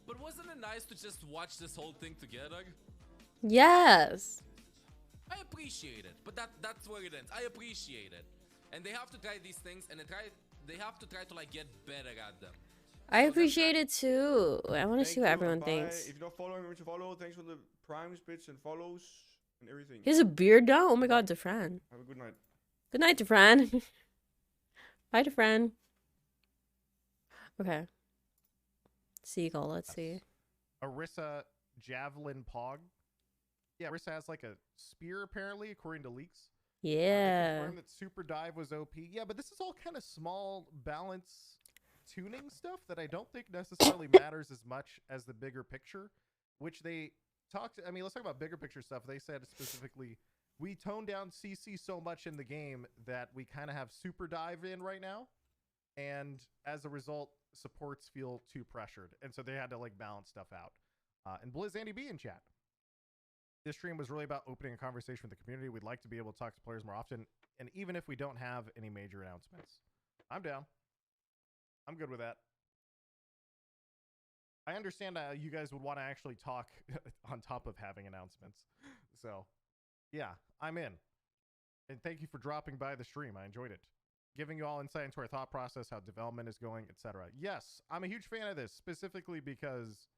But wasn't it nice to just watch this whole thing together? Yes. I appreciate it, but that's where it ends. I appreciate it, and they have to try these things, and they have to try to like get better at them. I appreciate it too. I want to see what everyone thinks. If you're not following, remember to follow. Thanks for the primes, bits, and follows, and everything. He has a beard now? Oh my god, Defran. Have a good night. Good night, Defran. Bye, Defran. Okay. Seagull, let's see. Orisa Javelin Pog. Yeah, Orisa has like a spear apparently, according to leaks. Yeah. Confirmed that Super Dive was OP. Yeah, but this is all kind of small balance tuning stuff that I don't think necessarily matters as much as the bigger picture, which they talked. I mean, let's talk about bigger picture stuff. They said specifically, we toned down CC so much in the game that we kind of have Super Dive in right now. And as a result, supports feel too pressured. And so they had to like balance stuff out. And Blizz Andy B in chat. This stream was really about opening a conversation with the community. We'd like to be able to talk to players more often. And even if we don't have any major announcements, I'm down. I'm good with that. I understand you guys would want to actually talk on top of having announcements. So, yeah, I'm in. And thank you for dropping by the stream. I enjoyed it. Giving you all insight into our thought process, how development is going, etc. Yes, I'm a huge fan of this, specifically because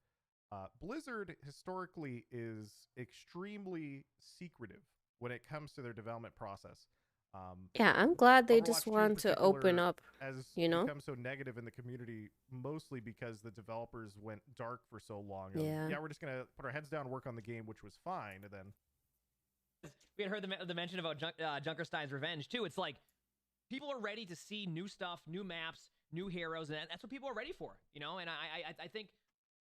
Blizzard historically is extremely secretive when it comes to their development process. Yeah, I'm glad they Overwatch just 2 in want to open particular up, has you know? become so negative in the community, mostly because the developers went dark for so long. Yeah. We're just gonna put our heads down, work on the game, which was fine, and then we had heard the mention about Junkerstein's Revenge too. It's like people are ready to see new stuff, new maps, new heroes, and that's what people are ready for, you know. And I think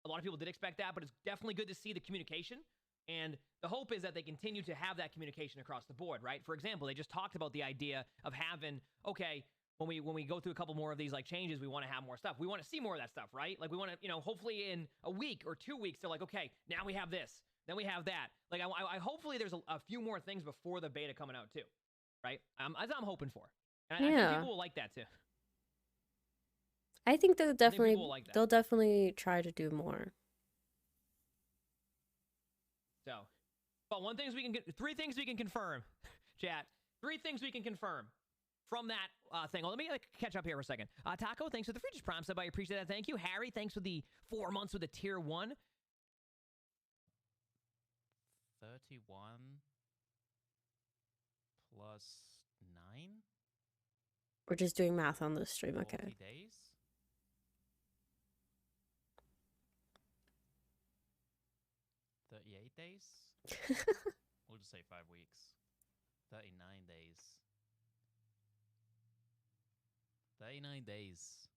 a lot of people did expect that, but it's definitely good to see the communication. And the hope is that they continue to have that communication across the board, right? For example, they just talked about the idea of having, okay, when we go through a couple more of these like changes, we want to have more stuff. We want to see more of that stuff, right? Like we want to, you know, hopefully in a week or 2 weeks, they're like, okay, now we have this, then we have that. Like I hopefully there's a few more things before the beta coming out too, right? As I'm hoping for. And I think people will like that too. I think they'll definitely like that. they'll definitely try to do more. So, but three things we can confirm, chat. 3 things we can confirm from that thing. Well, let me catch up here for a second. Taco, thanks for the free prime sub. I appreciate that. Thank you. Harry, thanks for the 4 months with the tier 1. 31 plus 9. We're just doing math on this stream, okay? 40 days. 38 days. We'll just say 5 weeks. 39 days. 39 days.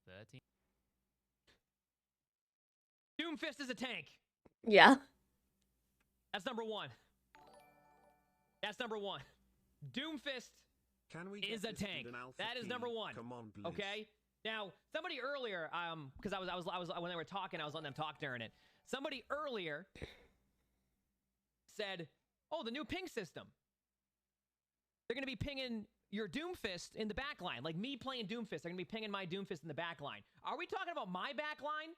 13. Doomfist is a tank. Yeah. That's number one. That's number one. Doomfist is a tank. That is number one. Come on, please. Okay. Now, somebody earlier, because I was when they were talking, I was letting them talk during it. Somebody earlier said, "Oh, the new ping system. They're gonna be pinging your Doomfist in the back line, like me playing Doomfist. They're gonna be pinging my Doomfist in the back line. Are we talking about my back line?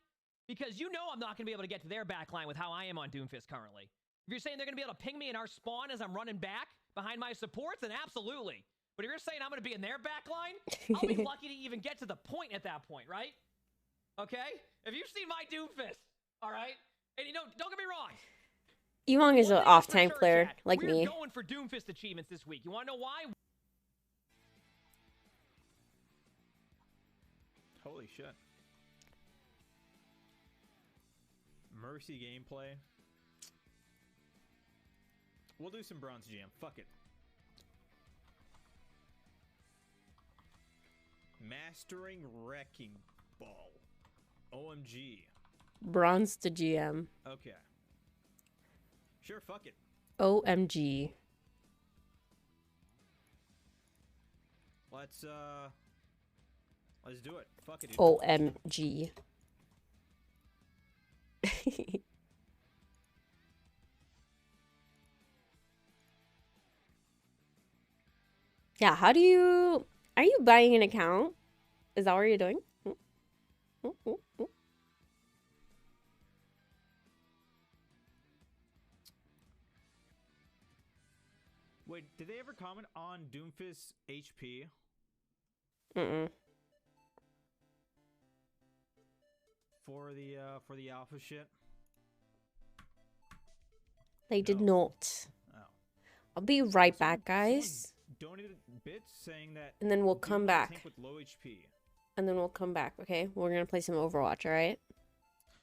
Because you know I'm not gonna be able to get to their back line with how I am on Doomfist currently. If you're saying they're gonna be able to ping me in our spawn as I'm running back behind my supports, then absolutely. But if you're saying I'm gonna be in their back line, I'll be lucky to even get to the point at that point, right? Okay? If you've seen my Doomfist, all right? And you know, don't get me wrong. Ewong is an off-tank player, like We're me. going for Doomfist achievements this week. You wanna know why? Holy shit. Mercy gameplay. We'll do some bronze jam. Fuck it. Mastering Wrecking Ball. OMG. Bronze to GM. Okay. Sure, fuck it. OMG. Let's do it. Fuck it. Dude. OMG. Yeah, how do you... Are you buying an account? Is that what you're doing? Wait, did they ever comment on Doomfist HP? Mm-mm. For the alpha shit? They did not. Oh. I'll be right back, guys. Donated bits saying that. And then we'll come back. Tank with low HP. And then we'll come back, okay? We're gonna play some Overwatch, alright?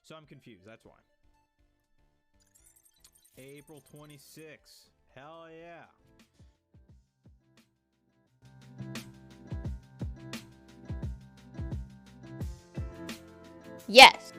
So I'm confused, that's why. April 26th. Hell yeah. Yes.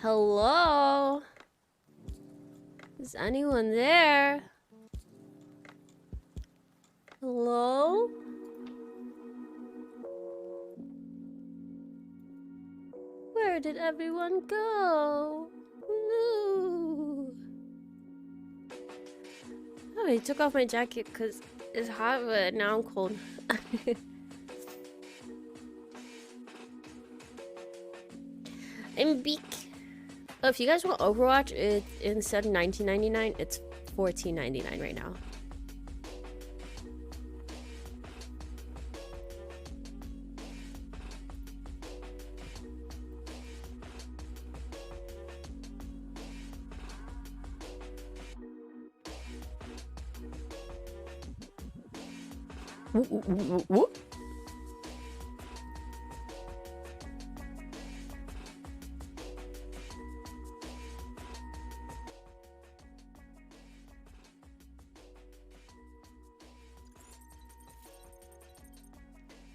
Hello? Is anyone there? Hello? Where did everyone go? No. Oh, I took off my jacket because it's hot, but now I'm cold. And Beak. Oh, if you guys want Overwatch, instead of $19.99, it's $14.99 right now. What?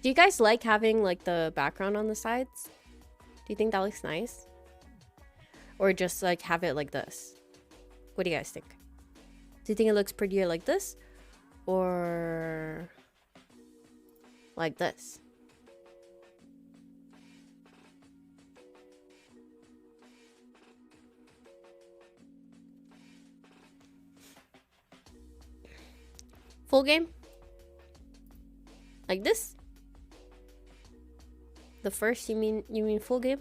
Do you guys like having like the background on the sides? Do you think that looks nice? Or just like have it like this? What do you guys think? Do you think it looks prettier like this? Or like this? Full game? Like this? The first, you mean full game?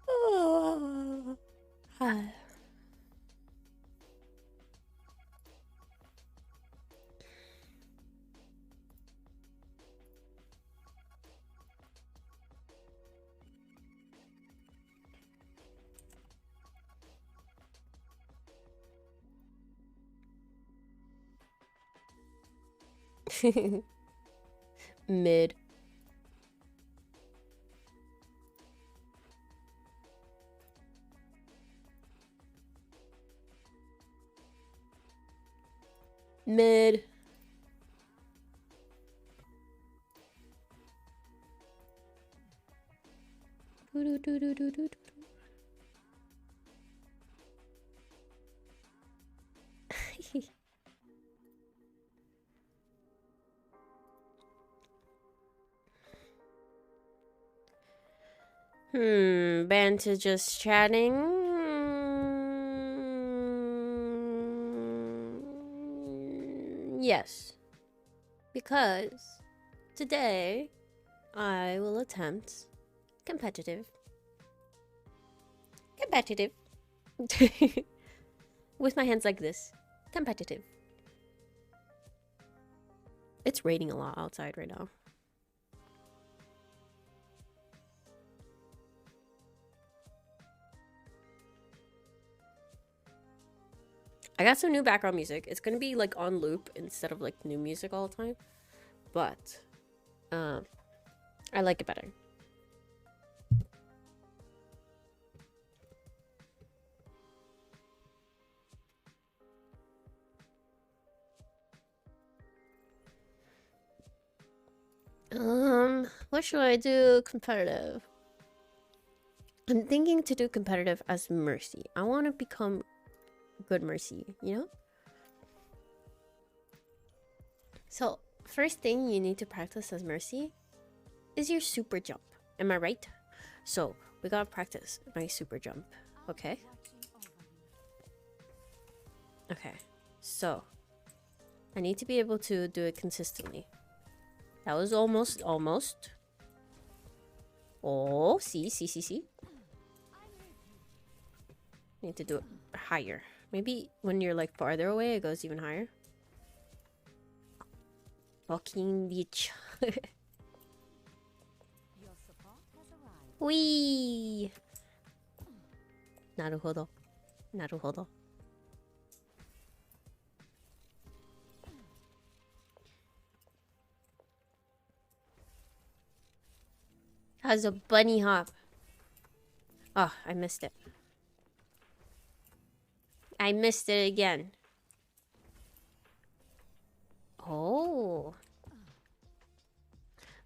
Oh. Hi. Mid. Mid. Band to just chatting. Yes. Because today I will attempt competitive. With my hands like this. Competitive. It's raining a lot outside right now. I got some new background music. It's gonna be like on loop instead of like new music all the time. But I like it better. What should I do competitive? I'm thinking to do competitive as Mercy. I want to become good Mercy, you know? So, first thing you need to practice as Mercy is your super jump. Am I right? So, we gotta practice my super jump, okay? Okay, so I need to be able to do it consistently. That was almost. Oh, see. Need to do it higher. Maybe when you're like farther away, it goes even higher. Walking beach. Wee. Naruhodo. How's a bunny hop? Oh, I missed it. I missed it again. Oh.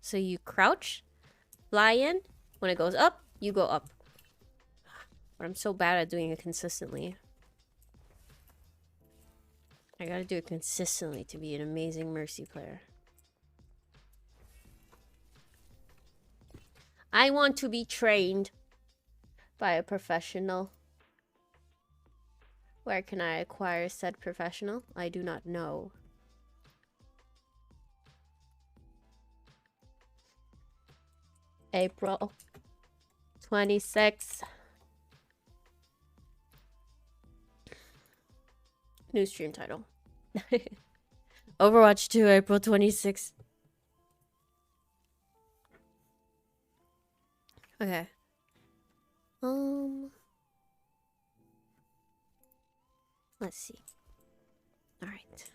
So you crouch, fly in. When it goes up, you go up. But I'm so bad at doing it consistently. I gotta do it consistently to be an amazing Mercy player. I want to be trained by a professional. Where can I acquire said professional? I do not know. April 26th. New stream title. Overwatch 2, April 26th. Okay. Let's see. All right.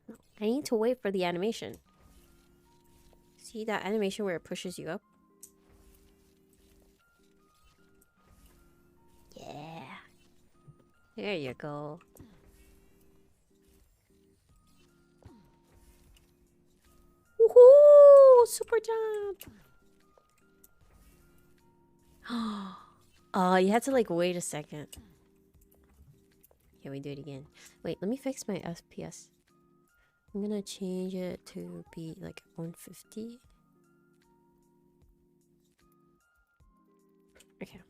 No, I need to wait for the animation. See that animation where it pushes you up? Yeah. There you go. Woohoo! Super jump! Oh, you had to like wait a second. Can we do it again? Wait, let me fix my FPS. I'm gonna change it to be like 150. Okay.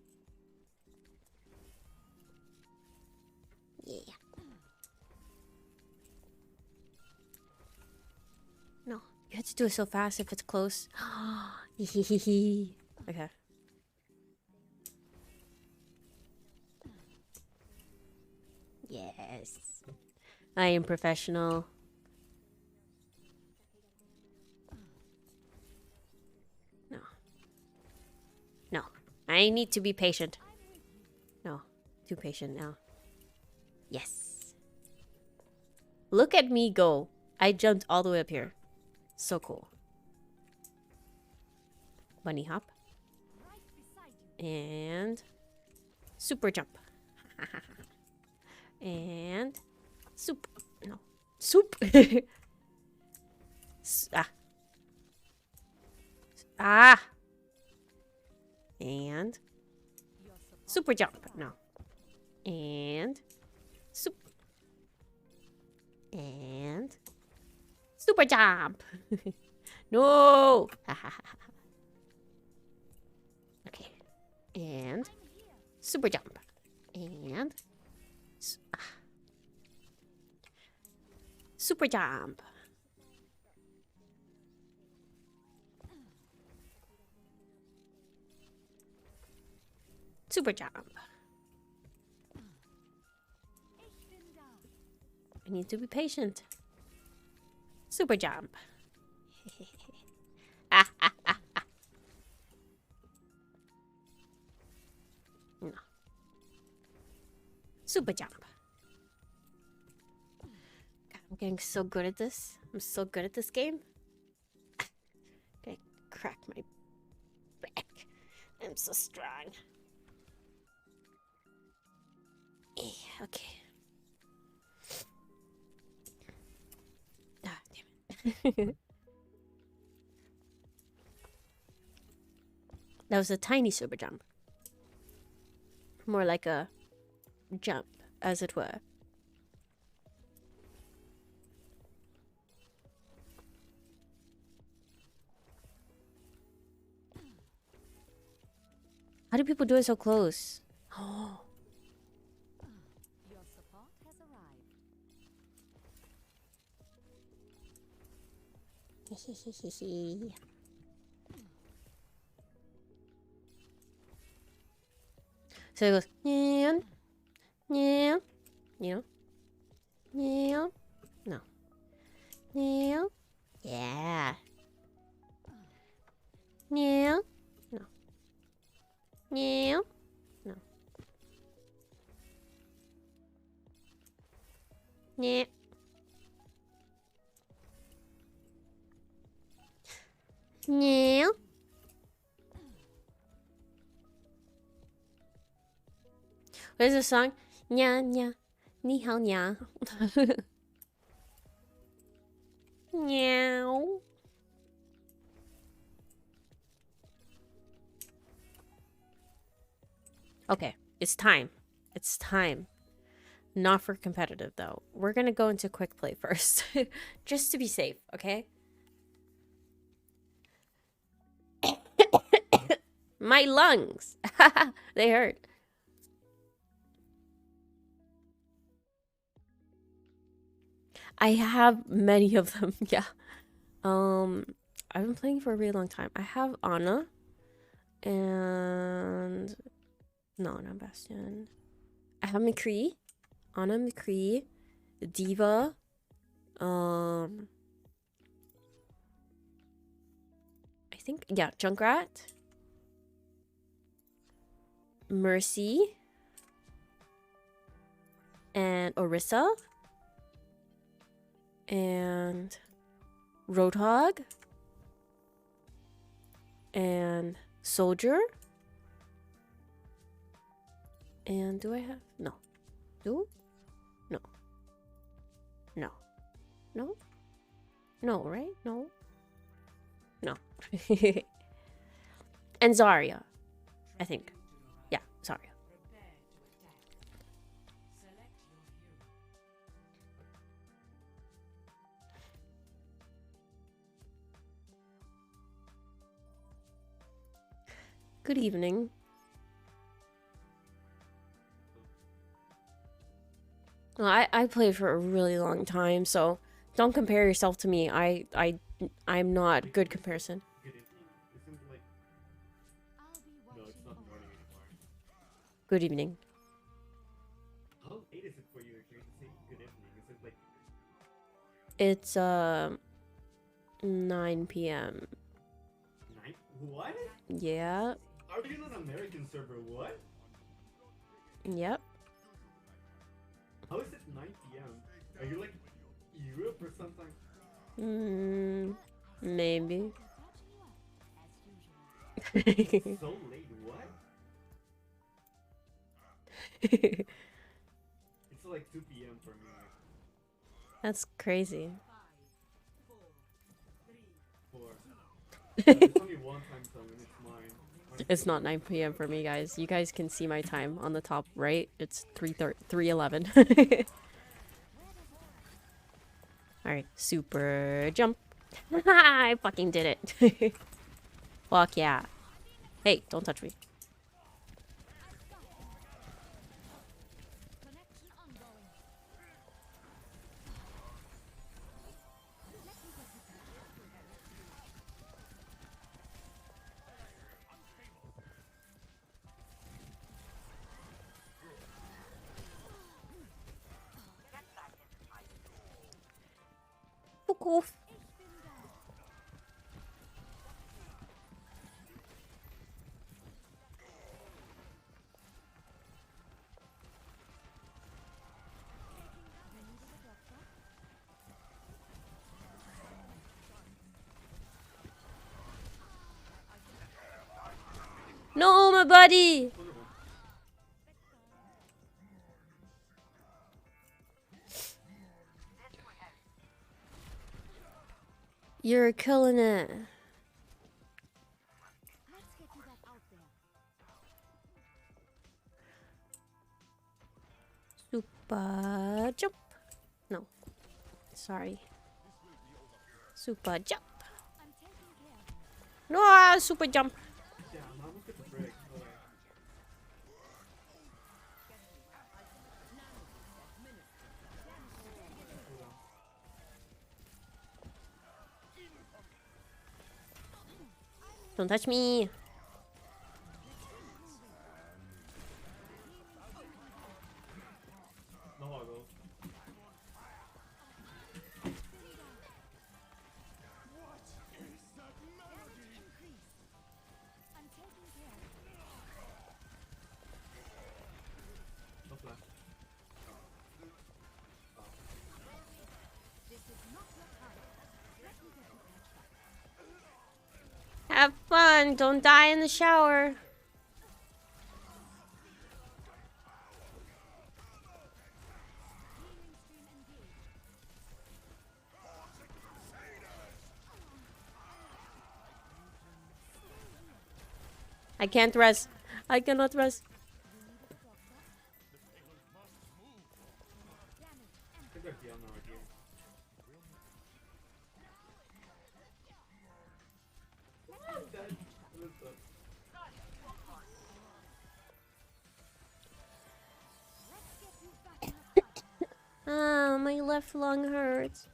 Yeah. No, you have to do it so fast if it's close. Okay. Yes. I am professional. No. No. I need to be patient. No. Too patient now. Yes. Look at me go. I jumped all the way up here. So cool. Bunny hop. And super jump. And soup. No. Soup. Ah. And super jump. No. And soup. And super jump. No. Okay. And super jump. And super jump. Super jump. I need to be patient. Super jump. No. Super jump. God, I'm getting so good at this. I'm so good at this game. I crack my back. I'm so strong. Okay. Ah, damn it. That was a tiny super jump. More like a jump, as it were. How do people do it so close? Oh. Your support has arrived. So it goes, yeah, yeah, yeah, yeah, no, yeah, yeah, yeah, no, yeah, no, yeah. Yeah. What is this song? Nya nya, ni hao nya. Meow. Okay, it's time. It's time. Not for competitive though. We're gonna go into quick play first, just to be safe. Okay. My lungs. They hurt. I have many of them. Yeah. I've been playing for a really long time. I have Ana and no, not Bastion. I have McCree, Ana, McCree, Diva, I think, yeah, Junkrat, Mercy, and Orisa, and Roadhog, and Soldier. And do I have? No. Do? No. No. No? No, right? No. No. And Zarya, I think. Yeah, Zarya. Good evening. Well, I played for a really long time, so don't compare yourself to me. I'm not good comparison. Good evening. How late is it for you if you're saying good evening? Is it like It's 9 p.m. 9? What? Yeah. Are you on an American server? What? Yep. How is it 9 p.m.? Are you like Europe or something? Maybe. It's so late, what? It's like 2 p.m. for me. That's crazy. 4. There's only one time zone and it's mine. It's not 9 p.m. for me, guys. You guys can see my time on the top right. It's 3:11. Alright, super jump. I fucking did it. Fuck yeah. Hey, don't touch me. Fuck off. No, my buddy. You're killing it. Super jump. No. Sorry. Super jump. No, super jump. Yeah, I'm almost at the break. Don't touch me. No hoggle. No flash. Have fun. Don't die in the shower. I can't res. I cannot res. I think they're Diana right here. Ah, my left lung hurts.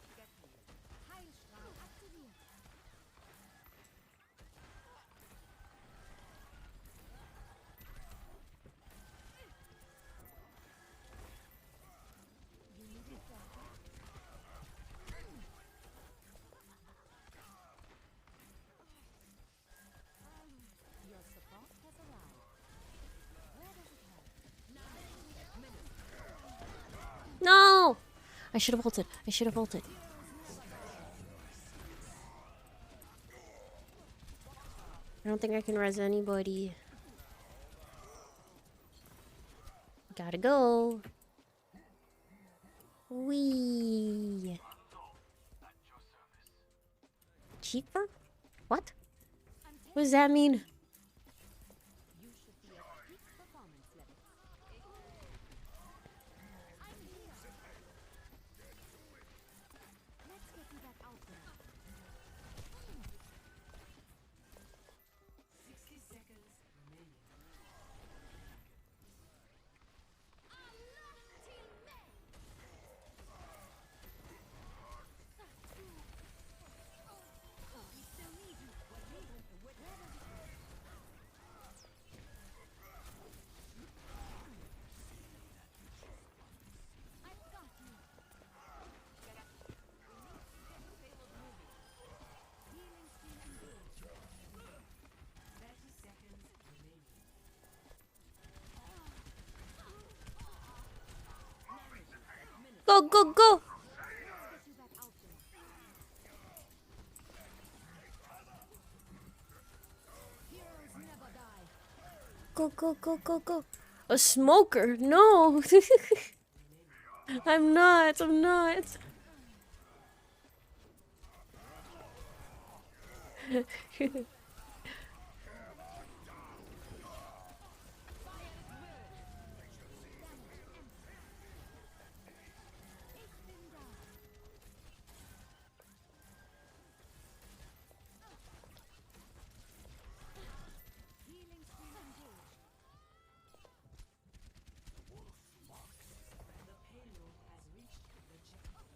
Your support has arrived. Where does it hurt? No! I should have ulted. I should have ulted. I don't think I can res anybody. Gotta go. Wee. Cheaper? What? What does that mean? You should be at peak performance levels. I'm here. Let's get you back out there. 60 seconds remaining. We still need you. I've got you. Healing stream engaged. 30 seconds remaining. Go, go, go! Let's get you back out there. Heroes never die. Go, go, go, go, go. A smoker? No! I'm not. I'm not. Healing stream engaged. The payload has reached the checkpoint.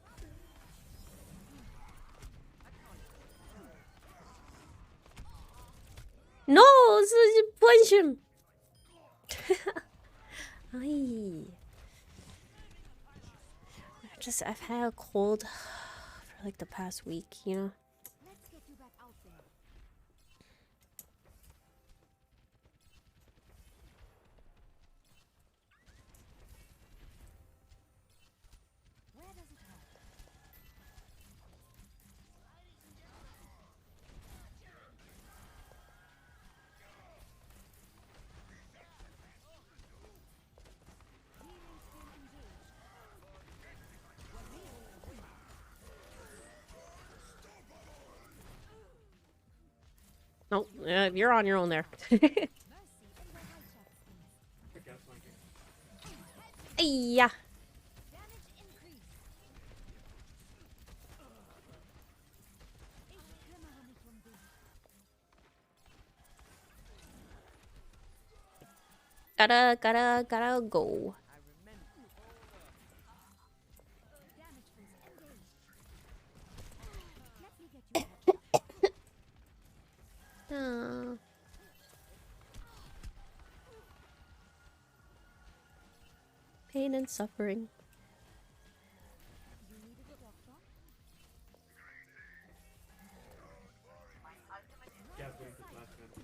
No! So you punch him! Aye. I've had a cold for like the past week, you know? Let's get you back out there. Where does it hurt? Healing stream engaged. No, you're on your own there. Yeah. Damage increase. Gotta go. Damage boost engaged. Let me get you back. Oh. Pain and suffering. You needed a doctor? Yeah, going to last minute.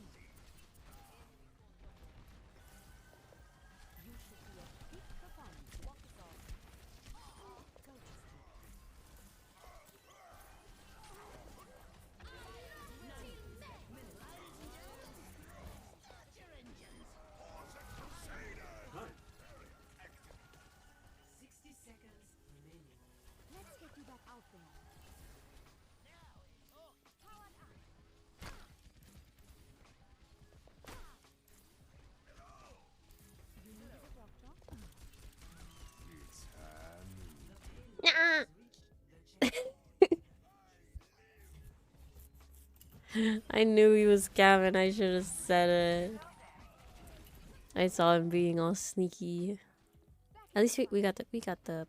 You should be at peak performance. Walk us off. Go to sleep. Nice. 60 seconds remaining. Let's get you back out there. Powered up. I knew he was scamming. I should have said it. I saw him being all sneaky. At least we got the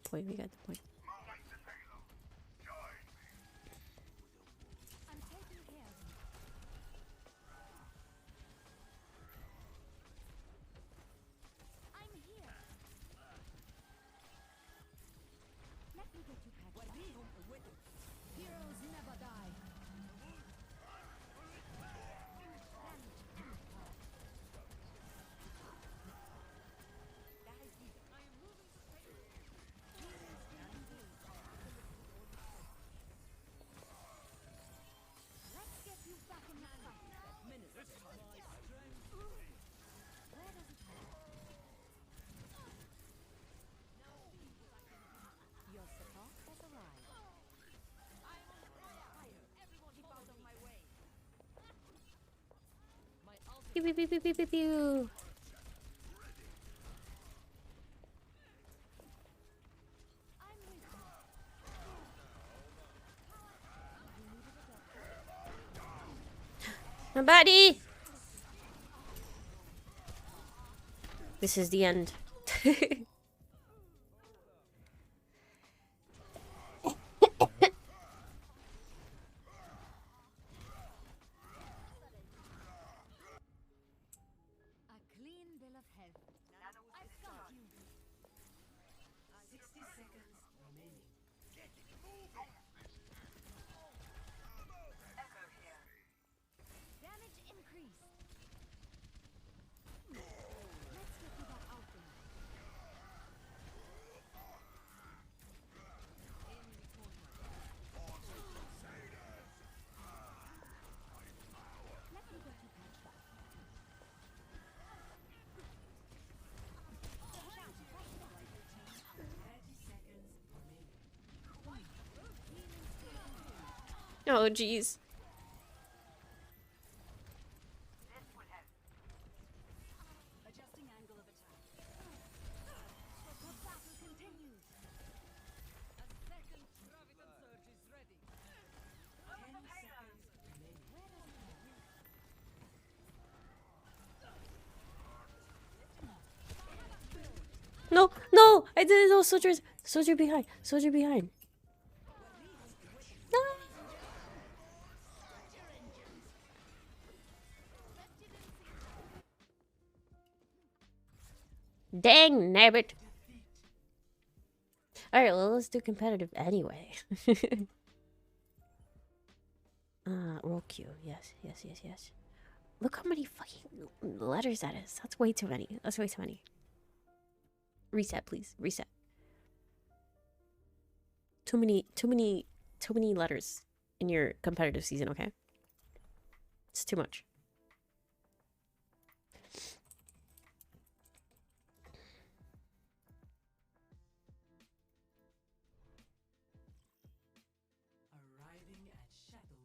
point. We got the point. Heroes never die. Let's get you back in the fight. Where does it hurt? Your support has arrived. Keep out of my way. Pew pew pew pew pew pew pew. Nobody. This is the end. A clean bill of health. I've got you. 60 seconds remaining. Damage increased. Let's get you back out there. Let me get you patched up. Oh jeez. Adjusting angle of attack. The battle continues. A second graviton surge is ready. 10 seconds remaining. No, no! I did it. No, soldier behind. Soldier behind. No. Dang nabbit. Alright, well, let's do competitive anyway. Roll Q. Yes. Look how many fucking letters that is. That's way too many. Reset, please. Reset. Too many letters in your competitive season, okay? It's too much. Arriving at Chateau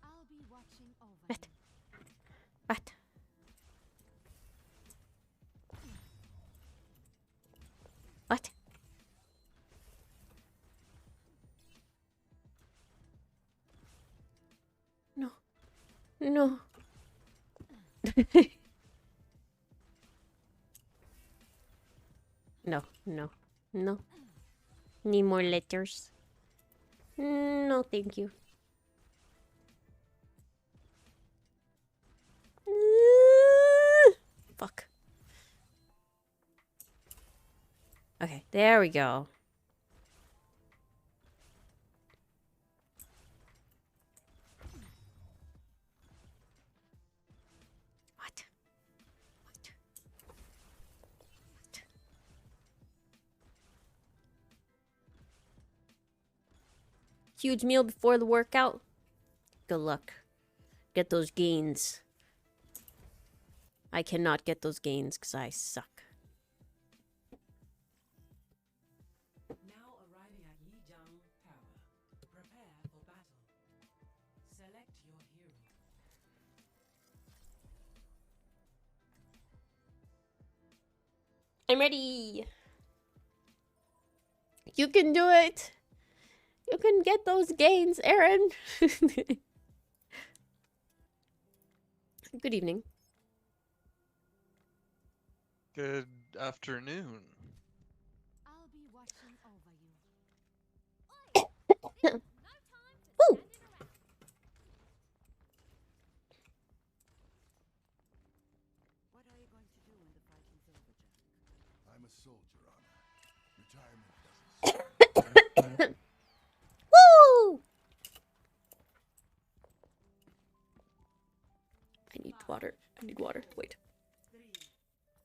I'll be watching over What? you. What? What? No. No. No. Need more letters. No, thank you. Fuck. Okay, there we go. What? Huge meal before the workout. Good luck. Get those gains. I cannot get those gains because I suck. Now arriving at Yijang Tower. Prepare for battle. Select your hero. I'm ready. You can do it. You can get those gains, Aaron. Good evening. Good afternoon. I'll be watching over you. Woo! What are you going to do when the fighting's over, Jack? I'm a soldier, Honor. Retirement doesn't. Woo! I need water. I need water. Wait. 3,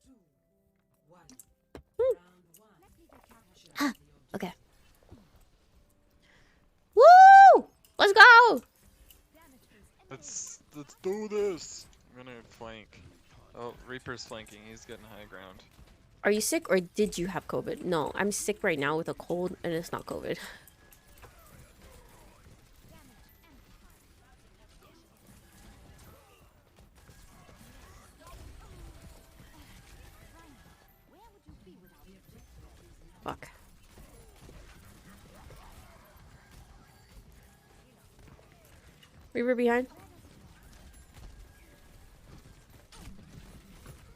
2, 1. Woo. Round 1. Ah, okay. Woo! Let's go! Let's do this. I'm gonna flank. Oh, Reaper's flanking. He's getting high ground. Are you sick or did you have COVID? No, I'm sick right now with a cold and it's not COVID. Fuck. Reaper behind.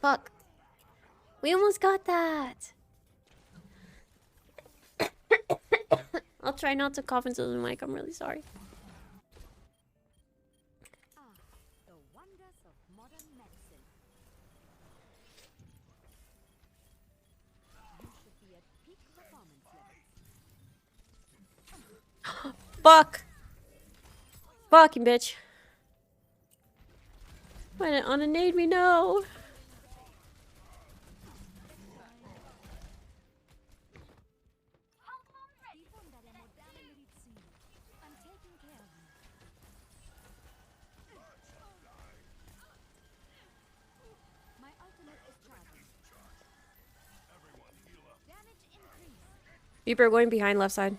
Fuck. We almost got that. I'll try not to cough into the mic. I'm really sorry. The wonders of modern medicine. You should be at peak performance levels. Fuck. Fucking bitch. Why didn't Anna nade me? No. I'm taking care of you. My ultimate is charging. Damage increase. Reaper going behind left side.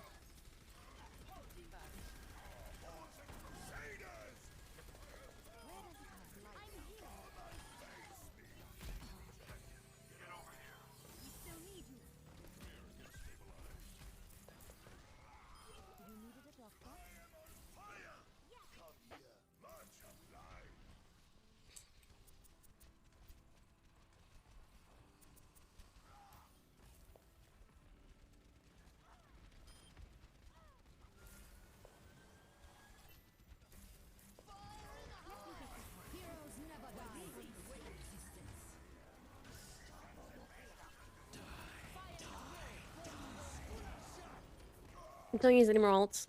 Don't use any more ults.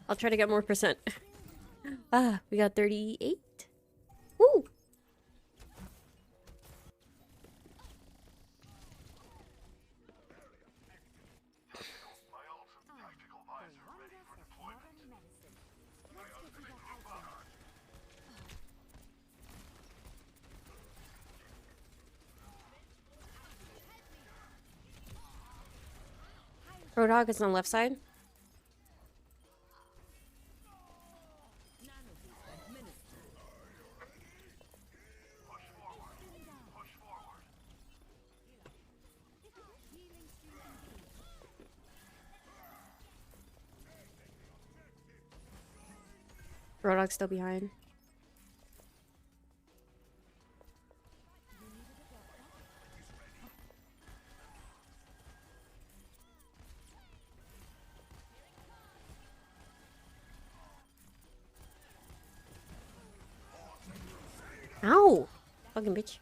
I'll try to get more percent. Ah, we got 38. Woo! Roadhog is on the left side. Roadhog's still behind. Ow! Fucking bitch.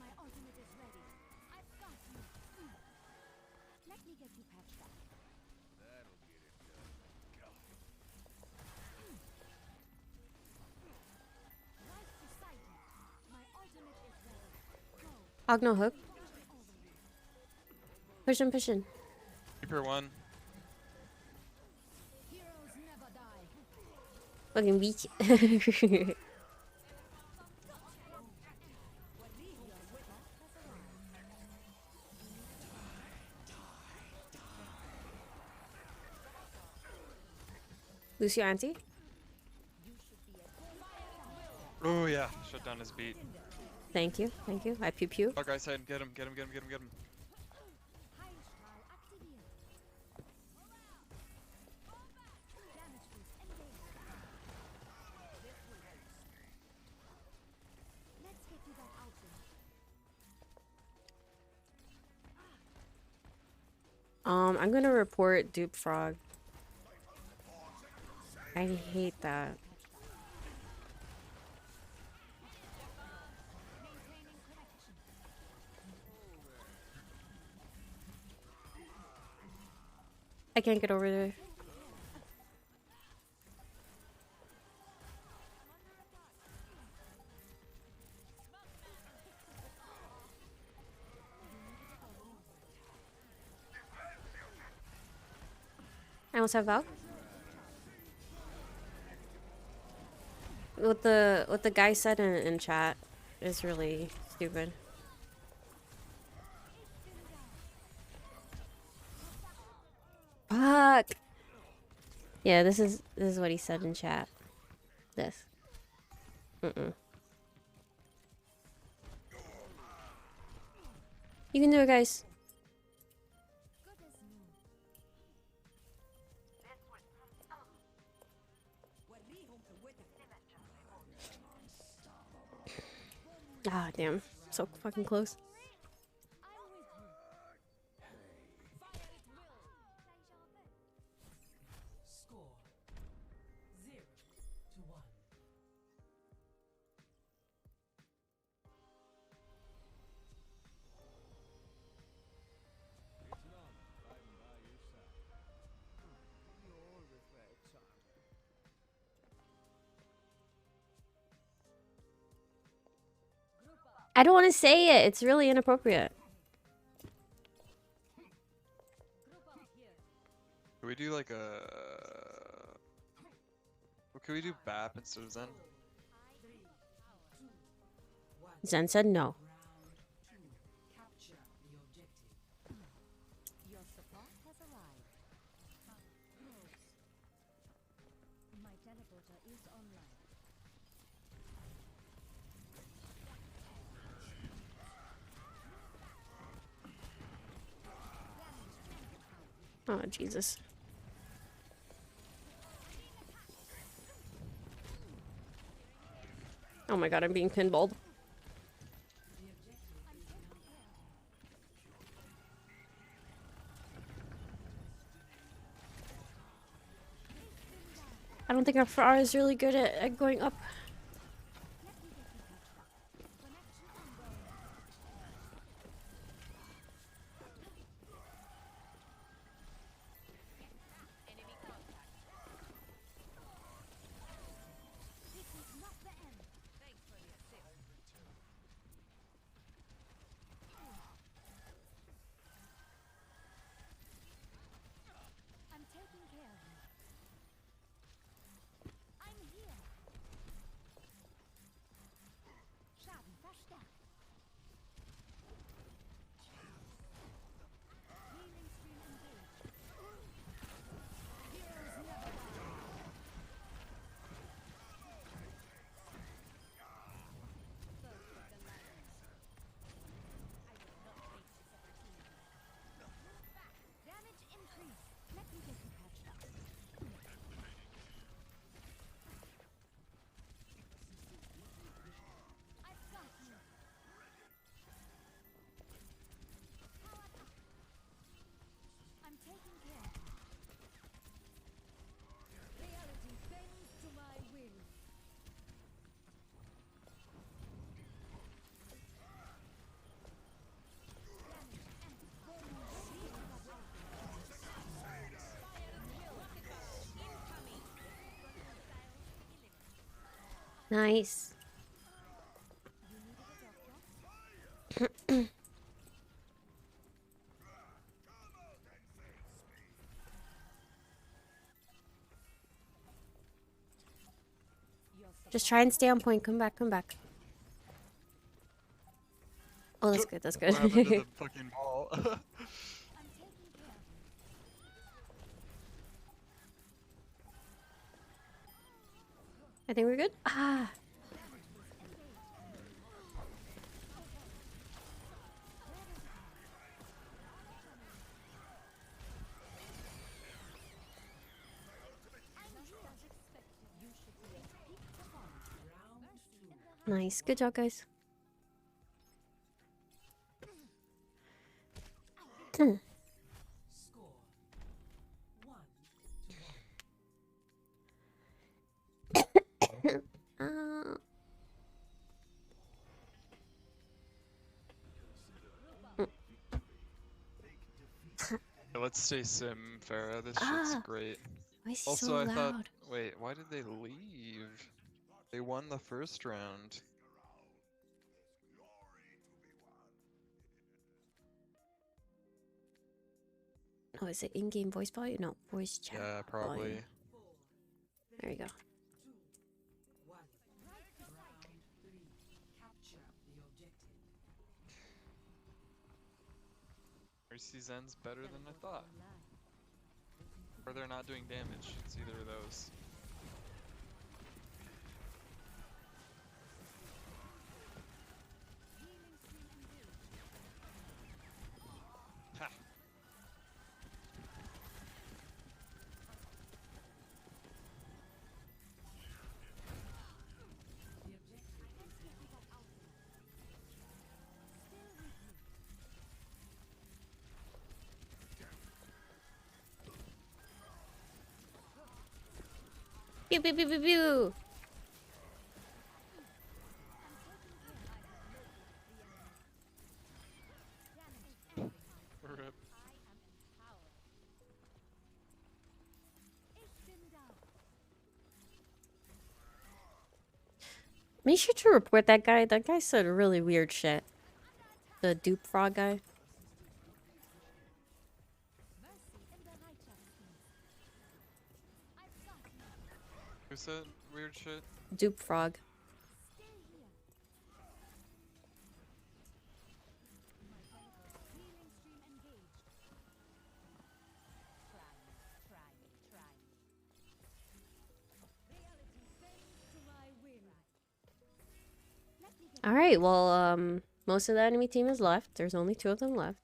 My ultimate is ready. I've got you. Let me get you patched up. That'll get it done. Right beside you. My ultimate is ready. Go. Ogno hook. Push him, push him. Reaper 1. Heroes never die. Fucking beach. Lucio Auntie? Oh yeah, shut down his beat. Thank you, thank you. I pew pew. Oh, guys, get him, get him, get him, get him, get him. I'm gonna report Dupe Frog. I hate that. I can't get over there. I almost have Val. What the guy said in chat is really stupid. Fuck. Yeah, this is what he said in chat. This. You can do it, guys. Ah, damn. So fucking close. Score 0-1. I don't want to say it. It's really inappropriate. Can we do like a... Well, can we do BAP instead of Zen? Zen said no. Capture the objective. Your support has arrived. My teleporter is online. Oh, Jesus. Oh my god, I'm being pinballed. I don't think our Farah is really good at going up. I'm taking care of you. I'm here. Schaden verstärkt. Healing stream engaged. Heroes never die. Perfect alignment. I will not make this opportunity. Damage increase. Let me get you patched up. I've got you. Power up. I'm taking care of you. Reality bends to my will. Nice. Just try and stay on point. Come back, come back. Oh, that's good, that's good. What happened to the fucking ball? I think we're good. Ah. Nice. Good job, guys. Score 1-1. Let's stay sim, Farah. This shit's great. Why is he Also, so I thought. loud? Wait, why did they leave? They won the first round. Oh, is it in-game voice volume? No, voice chat. Yeah, probably. volume. There you go. Mercy Zen's better than I thought. Or they're not doing damage. It's either of those. Ha! Pew pew pew pew pew. Rip. Make sure to report that guy. That guy said really weird shit. The dupe frog guy. Who said weird shit? Dupe frog. All right. Well, most of the enemy team is left. There's only 2 of them left.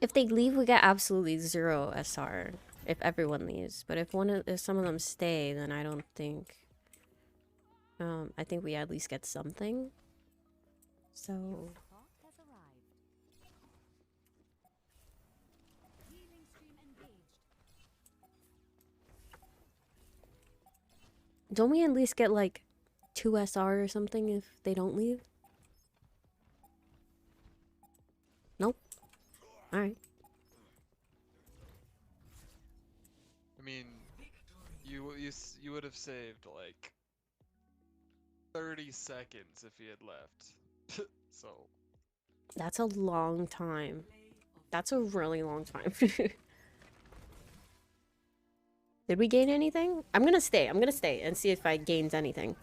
If they leave, we get absolutely 0 SR. If everyone leaves, but if some of them stay, then I don't think. I think we at least get something. So. Don't we at least get like 2 SR or something if they don't leave? Nope. Alright. I mean, you would have saved like 30 seconds if he had left. So. That's a long time. That's a really long time. Did we gain anything? I'm gonna stay. I'm gonna stay and see if I gained anything.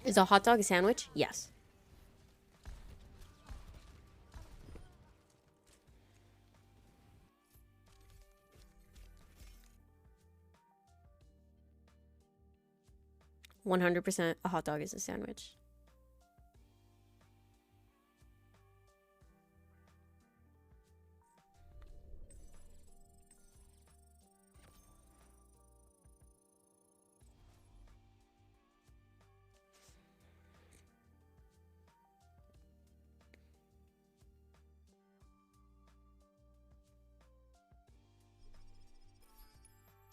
Is a hot dog a sandwich? Yes. %, a hot dog is a sandwich.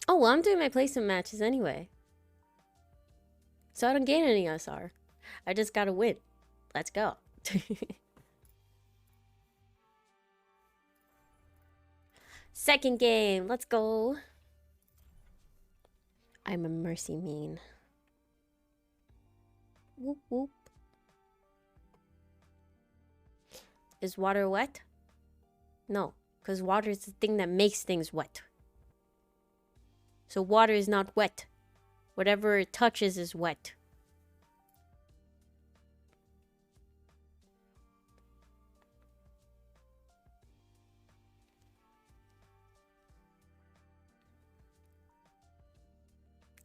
Oh, well, I'm doing my placement matches anyway. So I don't gain any SR. I just gotta win. Let's go. Second game. Let's go. I'm a mercy mean. Whoop whoop. Is water wet? No, because water is the thing that makes things wet. So water is not wet. Whatever it touches is wet.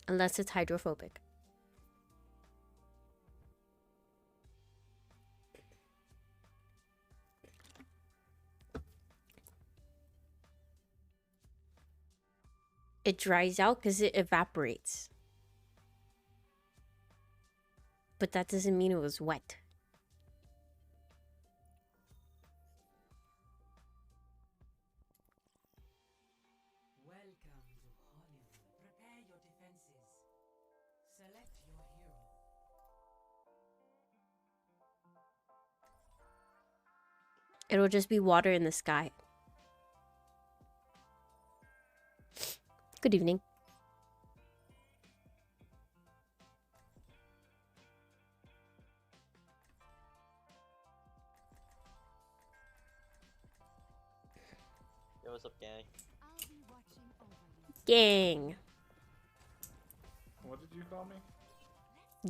Unless it's hydrophobic. It dries out because it evaporates. But that doesn't mean it was wet. Welcome to Hololive. Prepare your defenses. Select your hero. It'll just be water in the sky. Good evening. Yo, what's up, gang? Gang. What did you call me?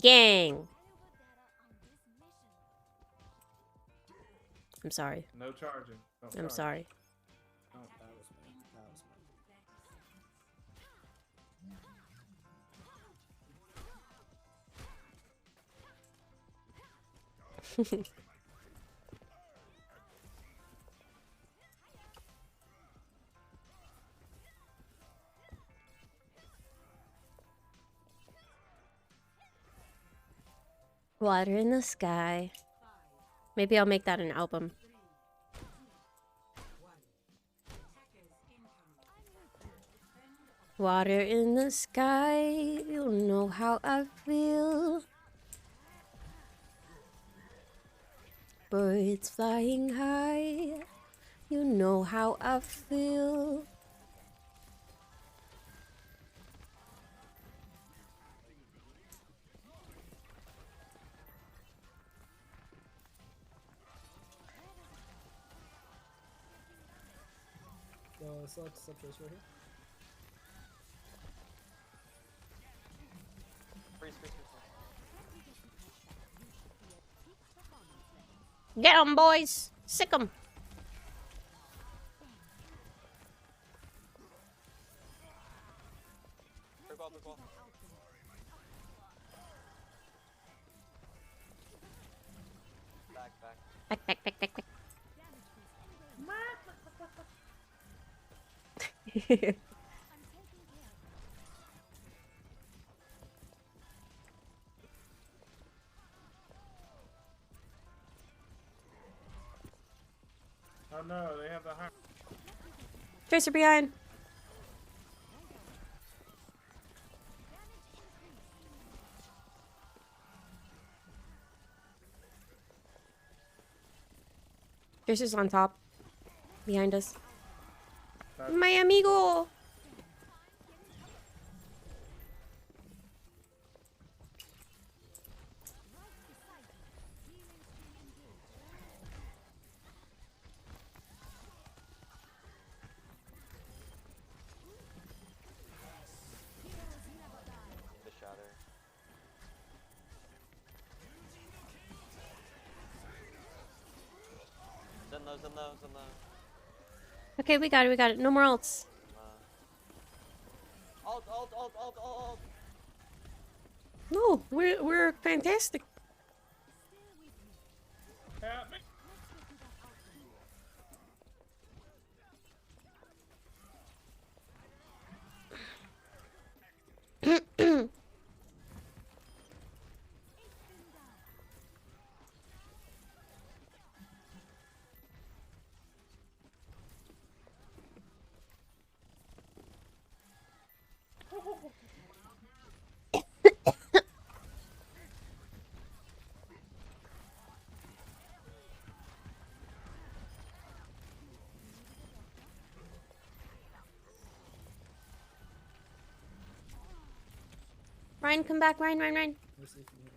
Gang. I'm sorry. No charging. Oh, I'm sorry. Oh, that was me. That was me. Water in the sky. Maybe I'll make that an album. Water in the sky, you know how I feel. Birds flying high, you know how I feel. Select trace right here. Freeze. Get 'em, boys! Sick 'em! Big ball. Back. Oh no, they have the high. Tracer behind. Tracer's on top. Behind us. My amigo! The shatter. Zen low. Okay, we got it. No more ults. Alt. No, we're fantastic. Help me. Ryan, come back. Ryan. Let's see if you can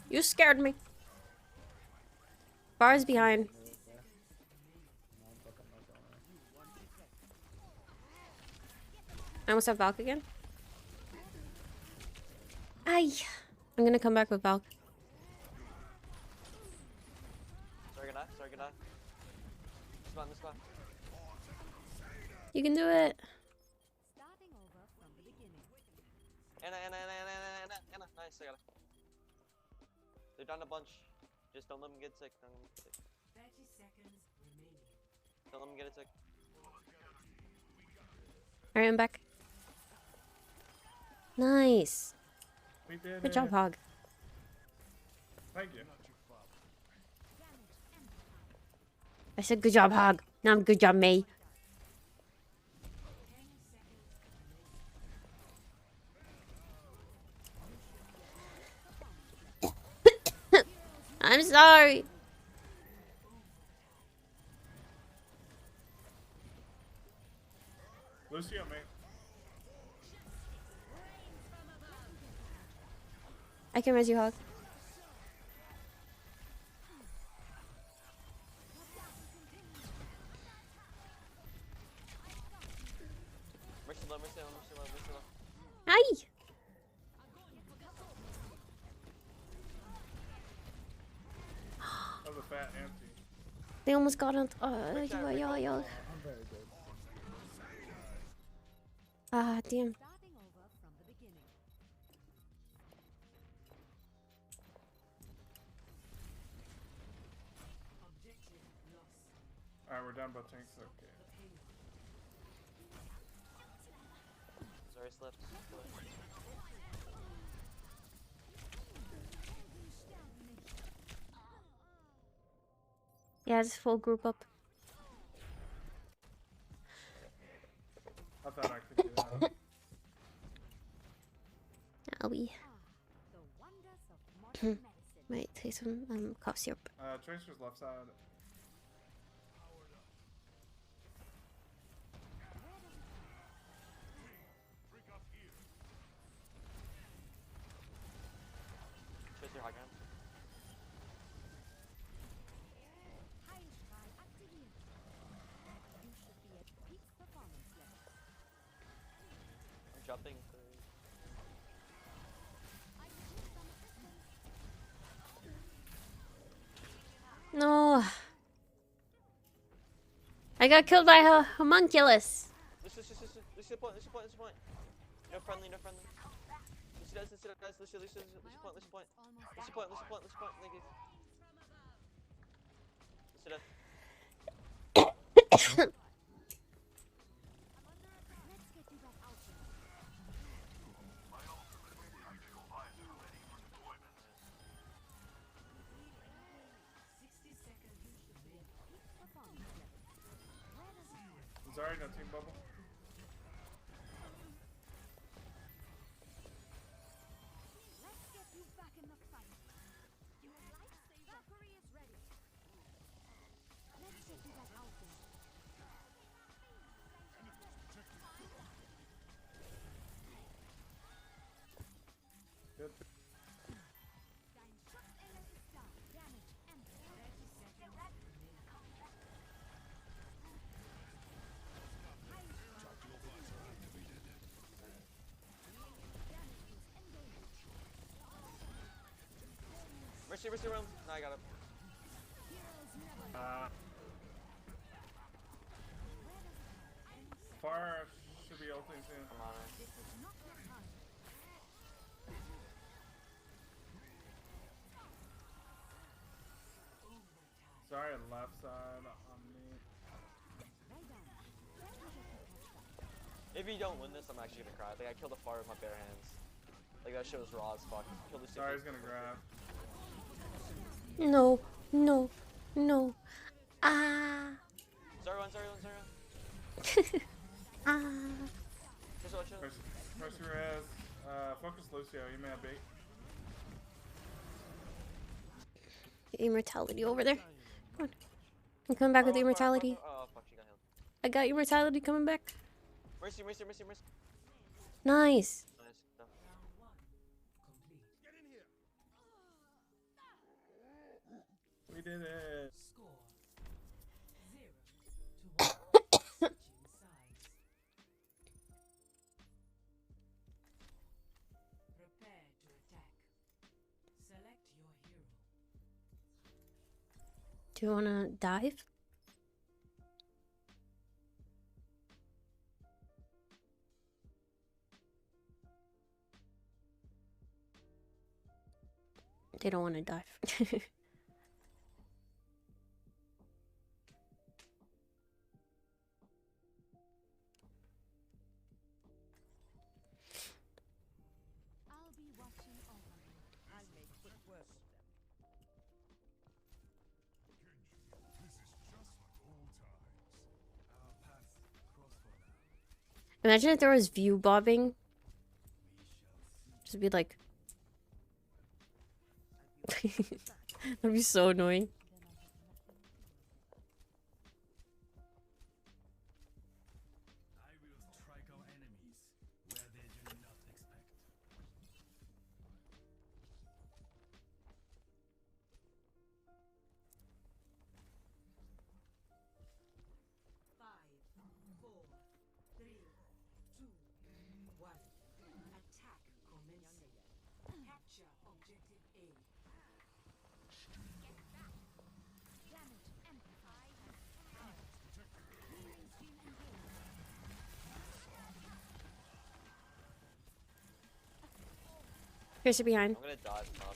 hit You scared me. Bars behind. I almost have Valk again. Ay. I'm gonna come back with Valk. Sorry, good night. Sorry, good night. This one. You can do it. Starting over from the beginning. Anna. Nice, I got it. They're done a bunch. Just don't let them get sick. 30 seconds remaining. Don't let them get it sick. Alright, I'm back. Nice. We did Good job, Hog. Thank you. I said good job, Hog. Now good job, me. I'm sorry. Lucio, mate. I can res you, Hog. Mercy low. Hi. That was a fat empty. They almost got on. Yo. I'm very good. Ah, damn. Starting over from the beginning. Objective lost. Alright, we're done both tanks. Okay. Sorry, slipped. Yeah, it's full group up. I thought I could do that. I'll be. The wonders of modern medicine. Might take some cough syrup. Tracer's left side. Tracer high ground. Heilstrahl aktiviert. You should be at peak performance level. I'm jumping. No. I got killed by a homunculus. Lucy, point. No friendly. Lucy does. Lucy point. Thank you. Lucy does. Let's get you back out there. Sorry, no team bubble. Let's get you back in the fight. Your lifesaver Akari is ready. Let's get you back out there. Good. Dein Schutzelement ist da. Damage empty. Mercy room. No, I got it. Far should be ulting soon. I'm on it. Sorry, left side on me. If you don't win this, I'm actually gonna cry. Like, I killed a fire with my bare hands. Like, that shit was raw as fuck. Killed the Sorry, he's gonna grab. No. Ah. Sorry one. Ah. Mercy res. Focus Lucio, you may have bait. Immortality over there. Come on. I'm coming back with immortality. Oh, fuck, she got healed. I got immortality coming back. Mercy. Nice. Nice. No. did it. Score 0 to 1. Switching sides. Prepare to attack. Select your hero. Do you want to dive? They don't want to dive. I'll be watching over you. I'll make quick work of them. Imagine if there was view bobbing. Just be like. That'd be so annoying. I will strike our enemies where they do not expect. Five, four, three, two, one. Attack commencing. Capture objective A. Damage amplified. Healing stream engaged. Here's it behind. I'm gonna dive top.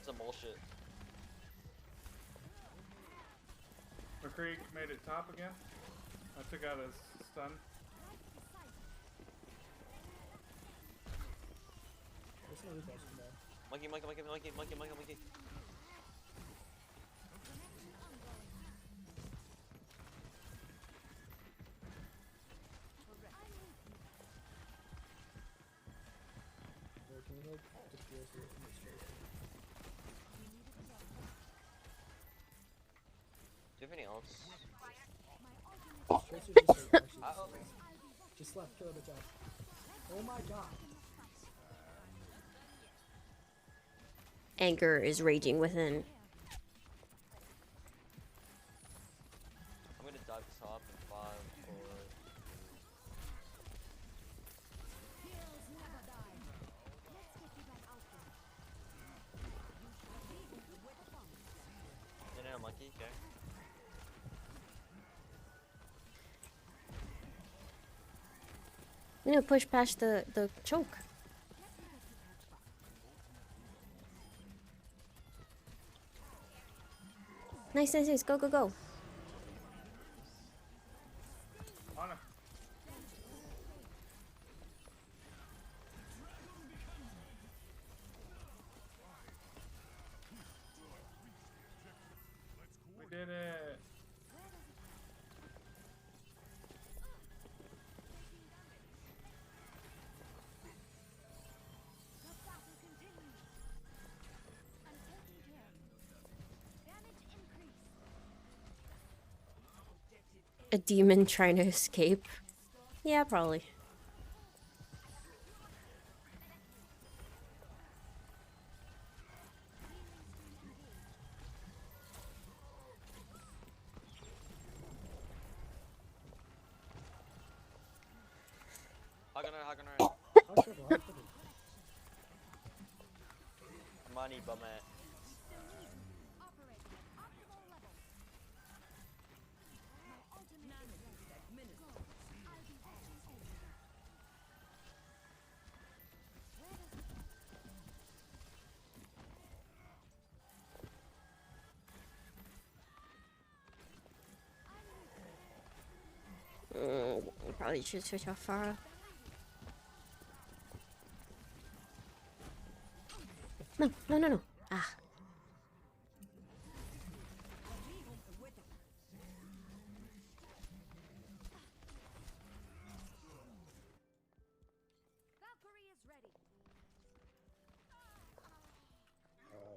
Some bullshit. McCree made it top again. I took out his stun. There's no request from there. Monkey, monkey, monkey, monkey, monkey, monkey, monkey. Or can you like just go through it from the straight? Do you have any else? Tracer just like, actually just left, kill the top. Oh my god. Anger is raging within. I'm gonna dive top in 5, 4. Heroes never die. Let's get you back out there. No, monkey, okay. I'm gonna push past the choke. Nice, nice, nice. Go, go, go. On him. We did it. The battle continues. I'm taking care. Damage increase. A demon trying to escape. Yeah, probably. Hug on her. How triple, how triple. Money, bummet. Probably should switch off Farah. No, no, no, no. Ah. Valkyrie is ready.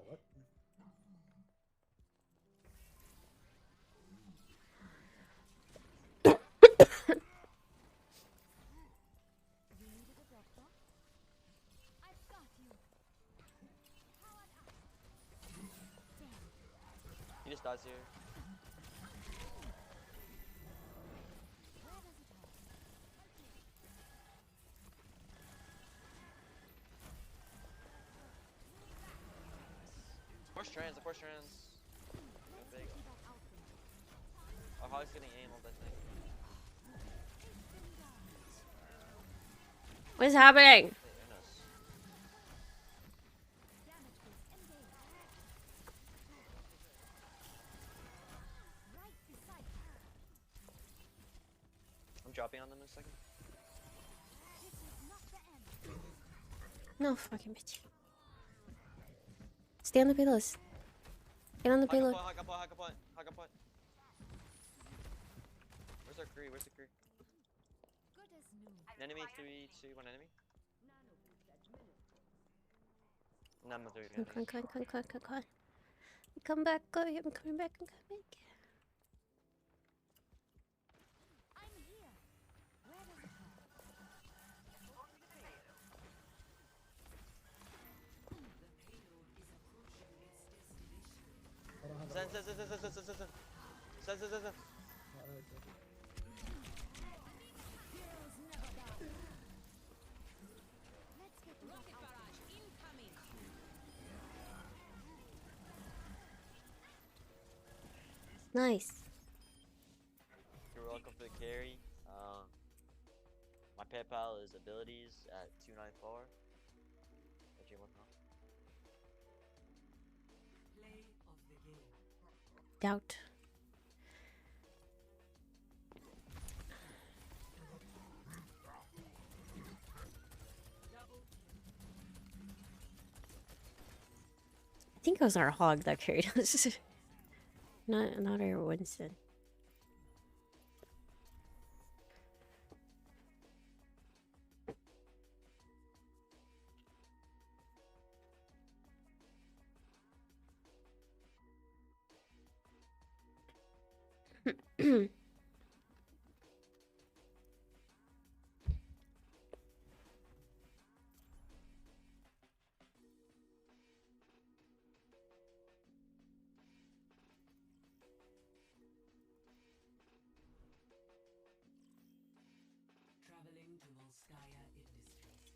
What? He just dies here. Force trans, the force trans. Big. Oh, Holly's getting anal, I think. What's happening? I'm dropping on them in a second. No fucking bitch. Stay on the payloads. Get on the payload. Hug up point. Where's our Akari? Where's the Akari? Enemy 3, 2, 1 enemy. None of 3 enemies. Come back, go. I'm coming back. Send. Nice. You're welcome for the carry. My PayPal is abilities at 294. Doubt. I think it was our hog that carried us. not our Winston. Traveling to Volskaya Industries.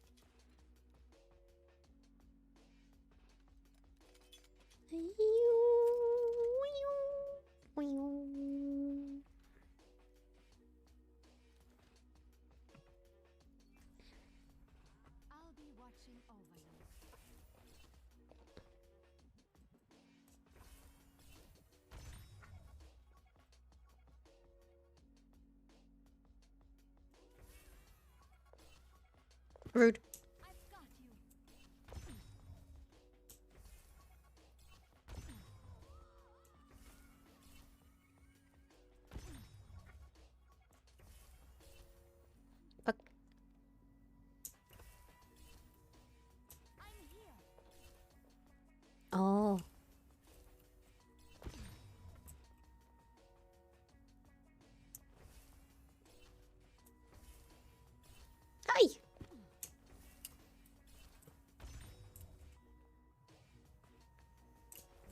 I'll be watching over you. Rude. I've got you. Fuck. I'm here. Oh. Hi.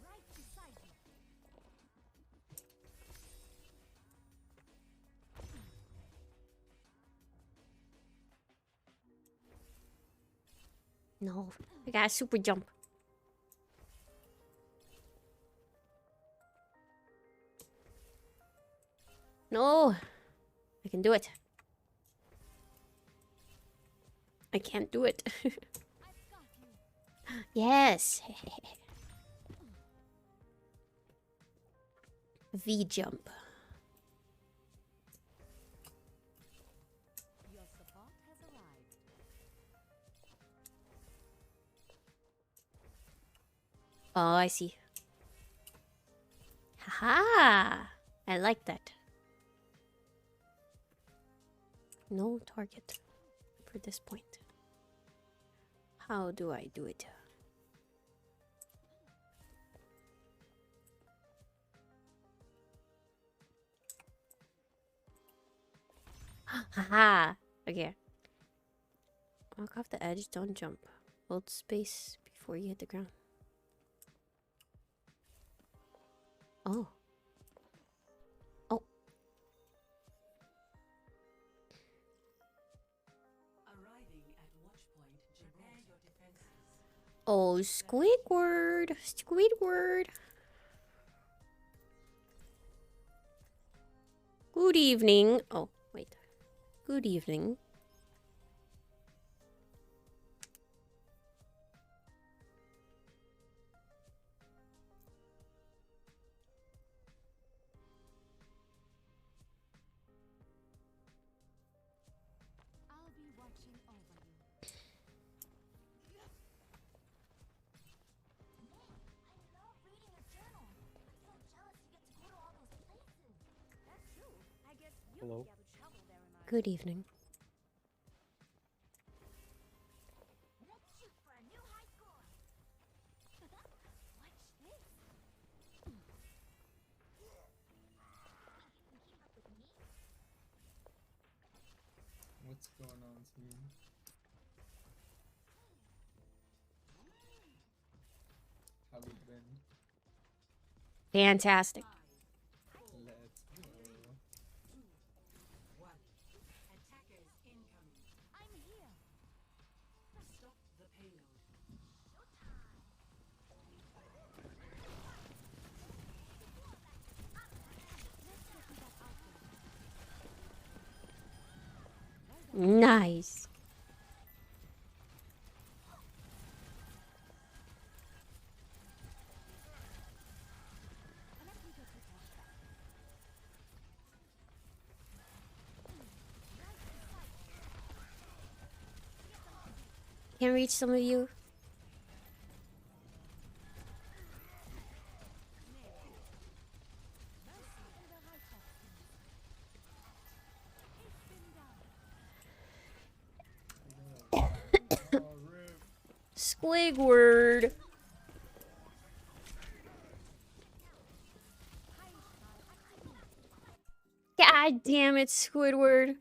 Right beside you. No. I got a super jump. No. I can do it. I can't do it. Yes. V jump. Your support has arrived. Oh, I see. Haha. I like that. No target for this point. How do I do it? Haha. Okay. Walk off the edge, don't jump. Hold space before you hit the ground. Oh. Oh. Arriving at watch point, prepare your defenses. Oh, Squidward. Squidward. Good evening. Oh, wait. Good evening. I'll be watching over you. I love reading a journal. I'm so jealous you get to go to all those places. That's true. I guess you Hello. be able to travel there in Good evening. Let's shoot for a new high score. Watch this. You can keep up with me? What's going on, team? How we been? Fantastic. Let's go. Attackers incoming. I'm here. Stop the payload. Nice. Can't reach some of you. Squidward. God damn it, Squidward.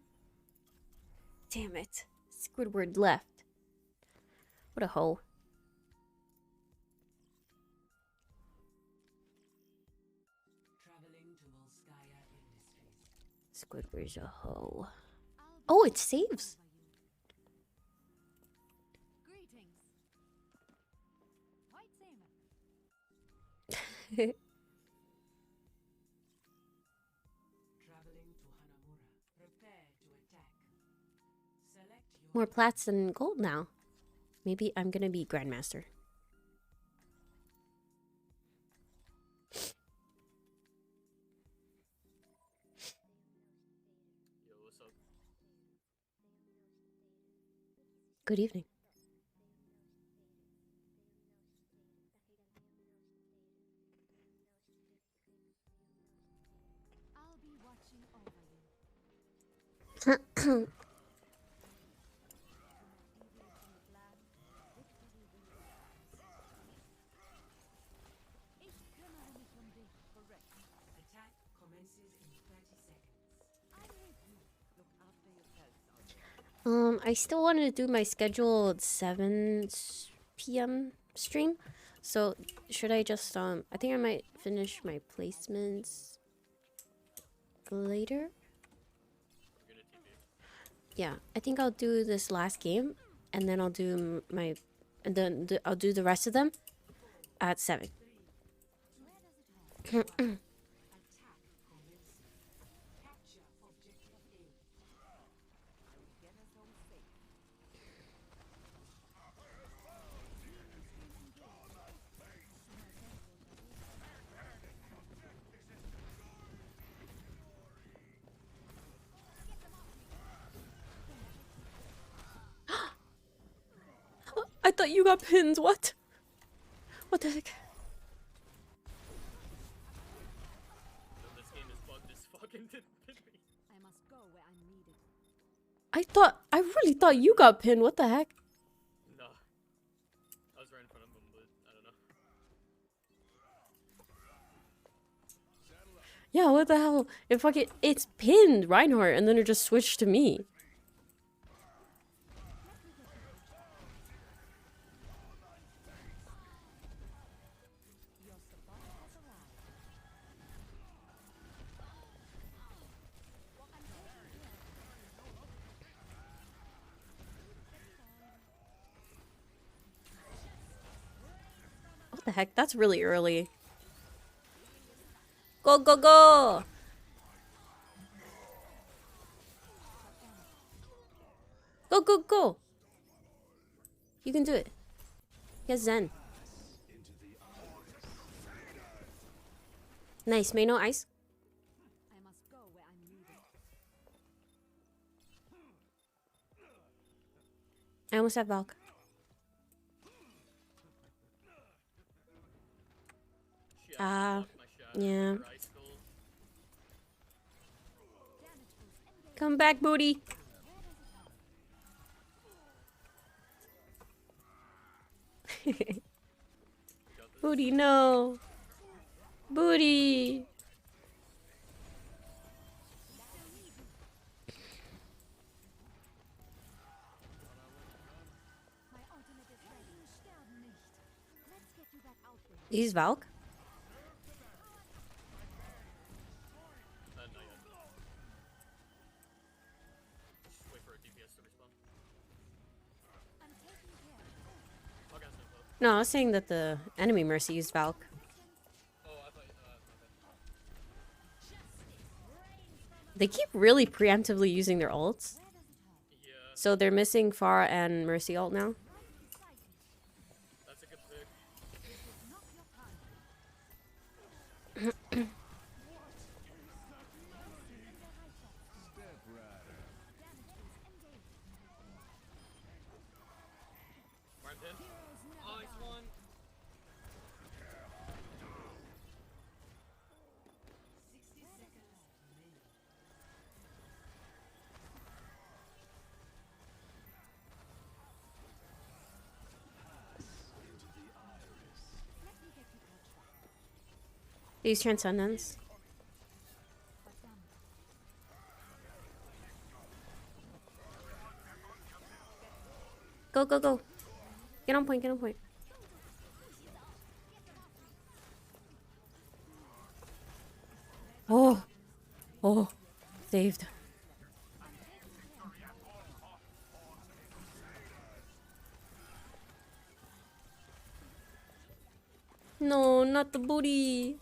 Damn it. Squidward left. What a hoe. Traveling to Volskaya Industries. Squidward's a hoe. Oh, it saves. Greetings. White Samer. Traveling to Hanamura. Prepare to attack. Select your More plats than gold now. Maybe I'm gonna be Grandmaster. Yo, what's up? Good evening. I'll be watching over you. Ich kümmere mich um dich. Correct. attack commences in 30 seconds. I'm with you. Look after yourself. I still wanted to do my scheduled 7 p.m. stream. So, should I just, I think I might finish my placements later. Yeah, I think I'll do this last game, and then I'll do my, and then I'll do the rest of them at 7. I thought you got pinned. What? What the heck? This game is bugged as fuck and didn't pin me. I must go where I'm needed. I really thought you got pinned. What the heck? Nah. I was right in front of him, but I don't know. Yeah, what the hell? It's pinned Reinhardt, and then it just switched to me. What the heck? That's really early. Go, go, go! Go, go, go! You can do it. Get Zen. Nice. May no ice. I must go where I'm needed. I almost have Valk. Yeah. Come back, booty. Booty, no. Booty. My ultimate is ready. Sterben nicht. Let's get you back out there. He's Valk. Not yet. Just wait for a DPS to respawn. I'm taking care. Okay, so close. No, I was saying that the enemy Mercy used Valk. Oh, I thought. They keep really preemptively using their ults. Yeah. So they're missing Pharah and Mercy ult now. That's a good pick. Martin. Nice one. These Transcendence. Go, go, go. Get on point, get on point. Oh. Oh. Saved. No, not the booty.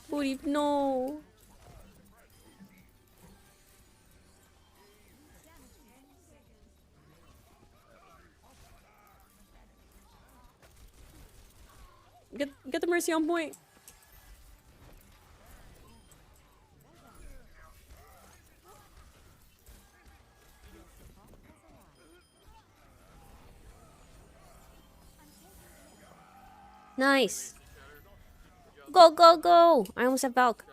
Booty, no. Get the Mercy on point. Nice. Go, go, go. I almost have Valk.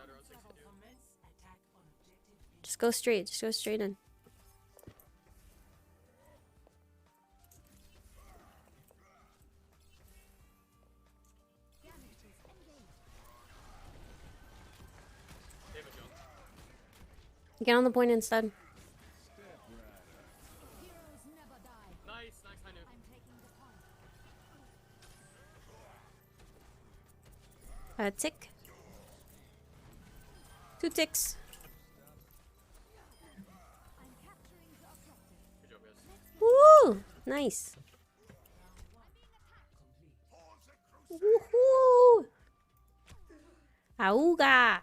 Just go straight. Just go straight in. Get on the point instead. Nice, nice, I knew. Tick. 2 ticks. Good job, guys. Woo! Nice. Woohoo! Auga!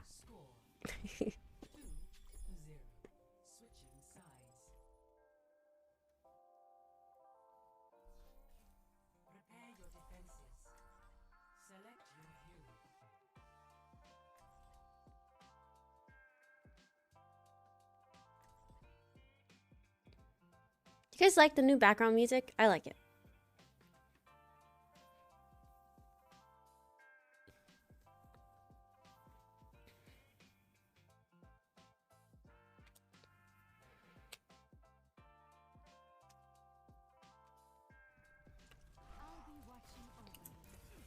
You guys like the new background music? I like it. I'll be watching over you.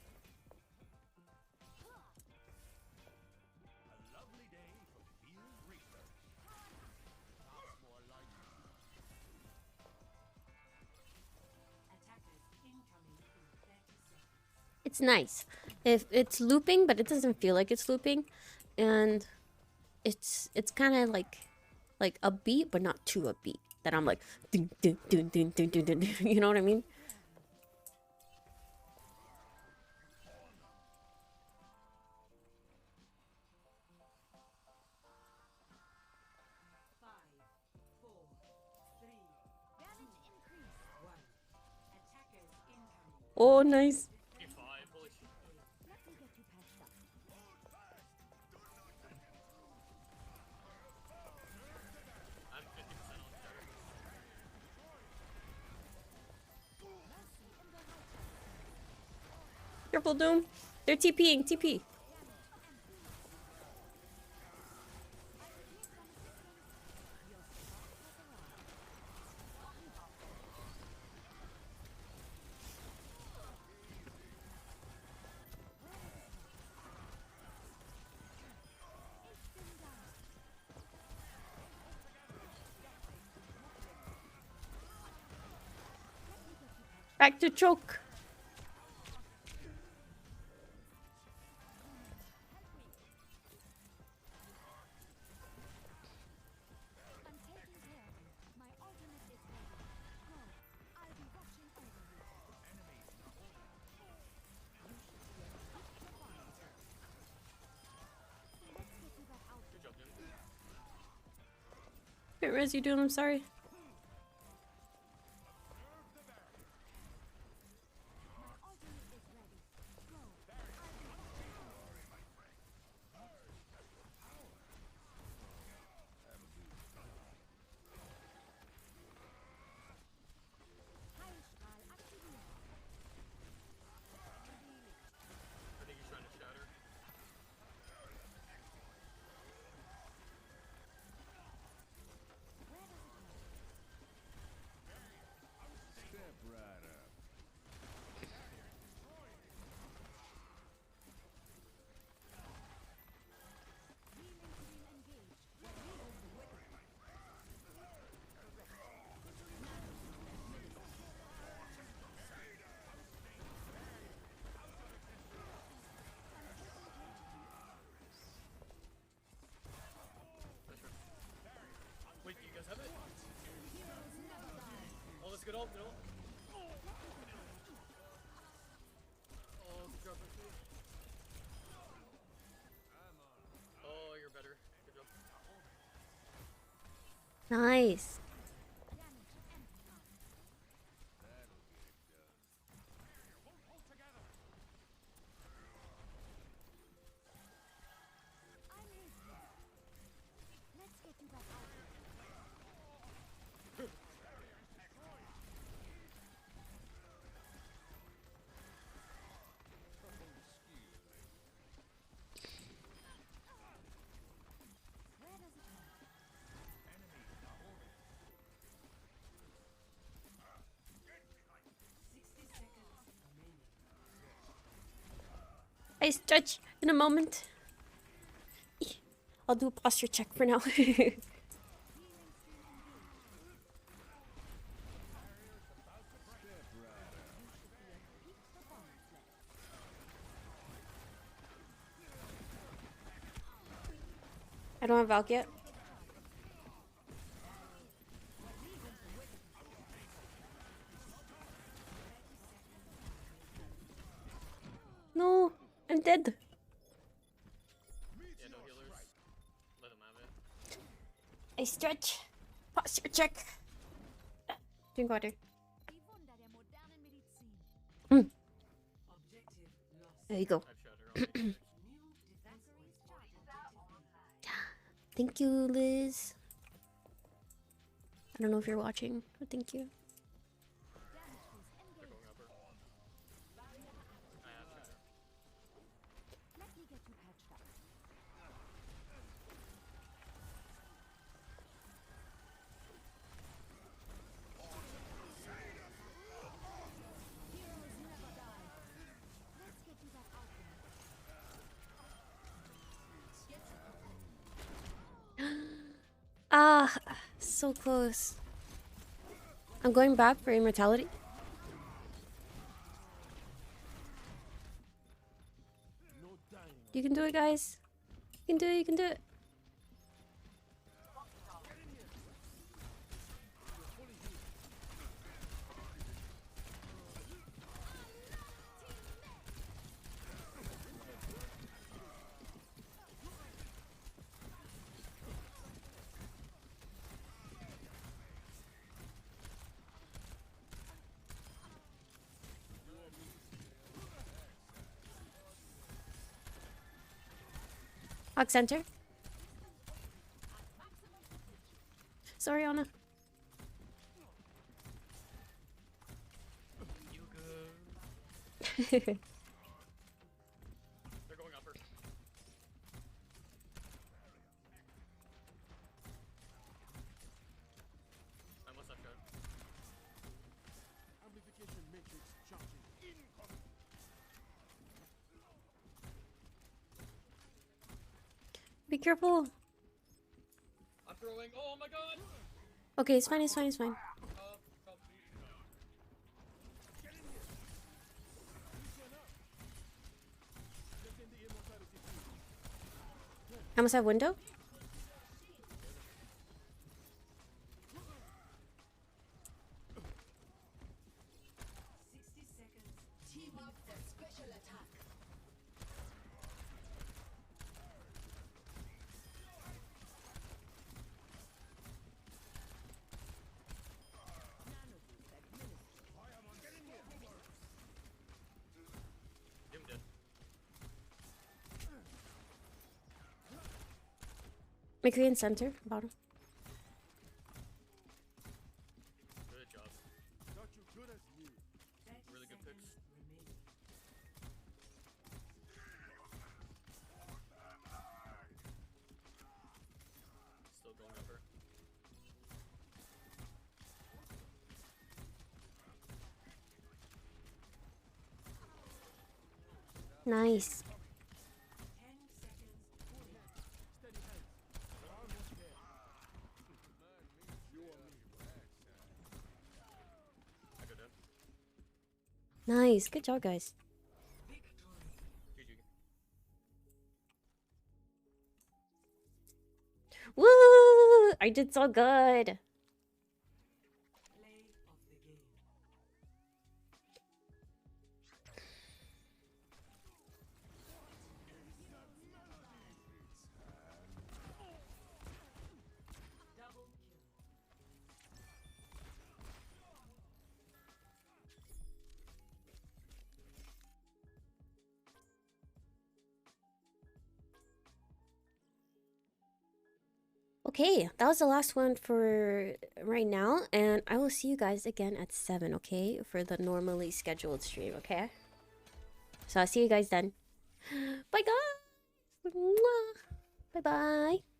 A lovely day for field research. That's more like It's nice. If it's looping, but it doesn't feel like it's looping, and it's kind of like a beat, but not too upbeat. That I'm like, dun, dun, dun, dun, dun, dun, dun, you know what I mean? Oh, nice. Holy shit. I'm 50% on starter. Careful, Doom. They're TPing. TP. Back to choke. What res you doing? I'm sorry. I think he's trying to shatter. Step right up. Wait, do you guys have it? Oh, let's get up, no? Oh, good job, Ricky. Oh, you're better. Good job. Nice. I stretch in a moment. I'll do a posture check for now. I don't have Valk yet. No, I'm dead. Yeah, no healers. Let him have it. I stretch. Posture check. Drink water. Mm. There you go. Thank you, Liz. I don't know if you're watching, but thank you. Ah, so close. I'm going back for immortality. You can do it, guys. You can do it, you can do it. Hawk center. Sorry, Anna. They're going upper. I must have shot. Amplification matrix charging. Incoming. Be careful. I'm throwing. Oh my god. Okay, it's fine, it's fine, it's fine. I almost have window. Him dead. McCree in center, bottom. Good job. Got you good as new. Really good picks. Still going upper. Nice. I go down. Nice. Good job, guys. GG. Woo! I did so good. Okay, that was the last one for right now, and I will see you guys again at 7, okay? For the normally scheduled stream, okay? So I'll see you guys then. Bye, guys! Bye-bye!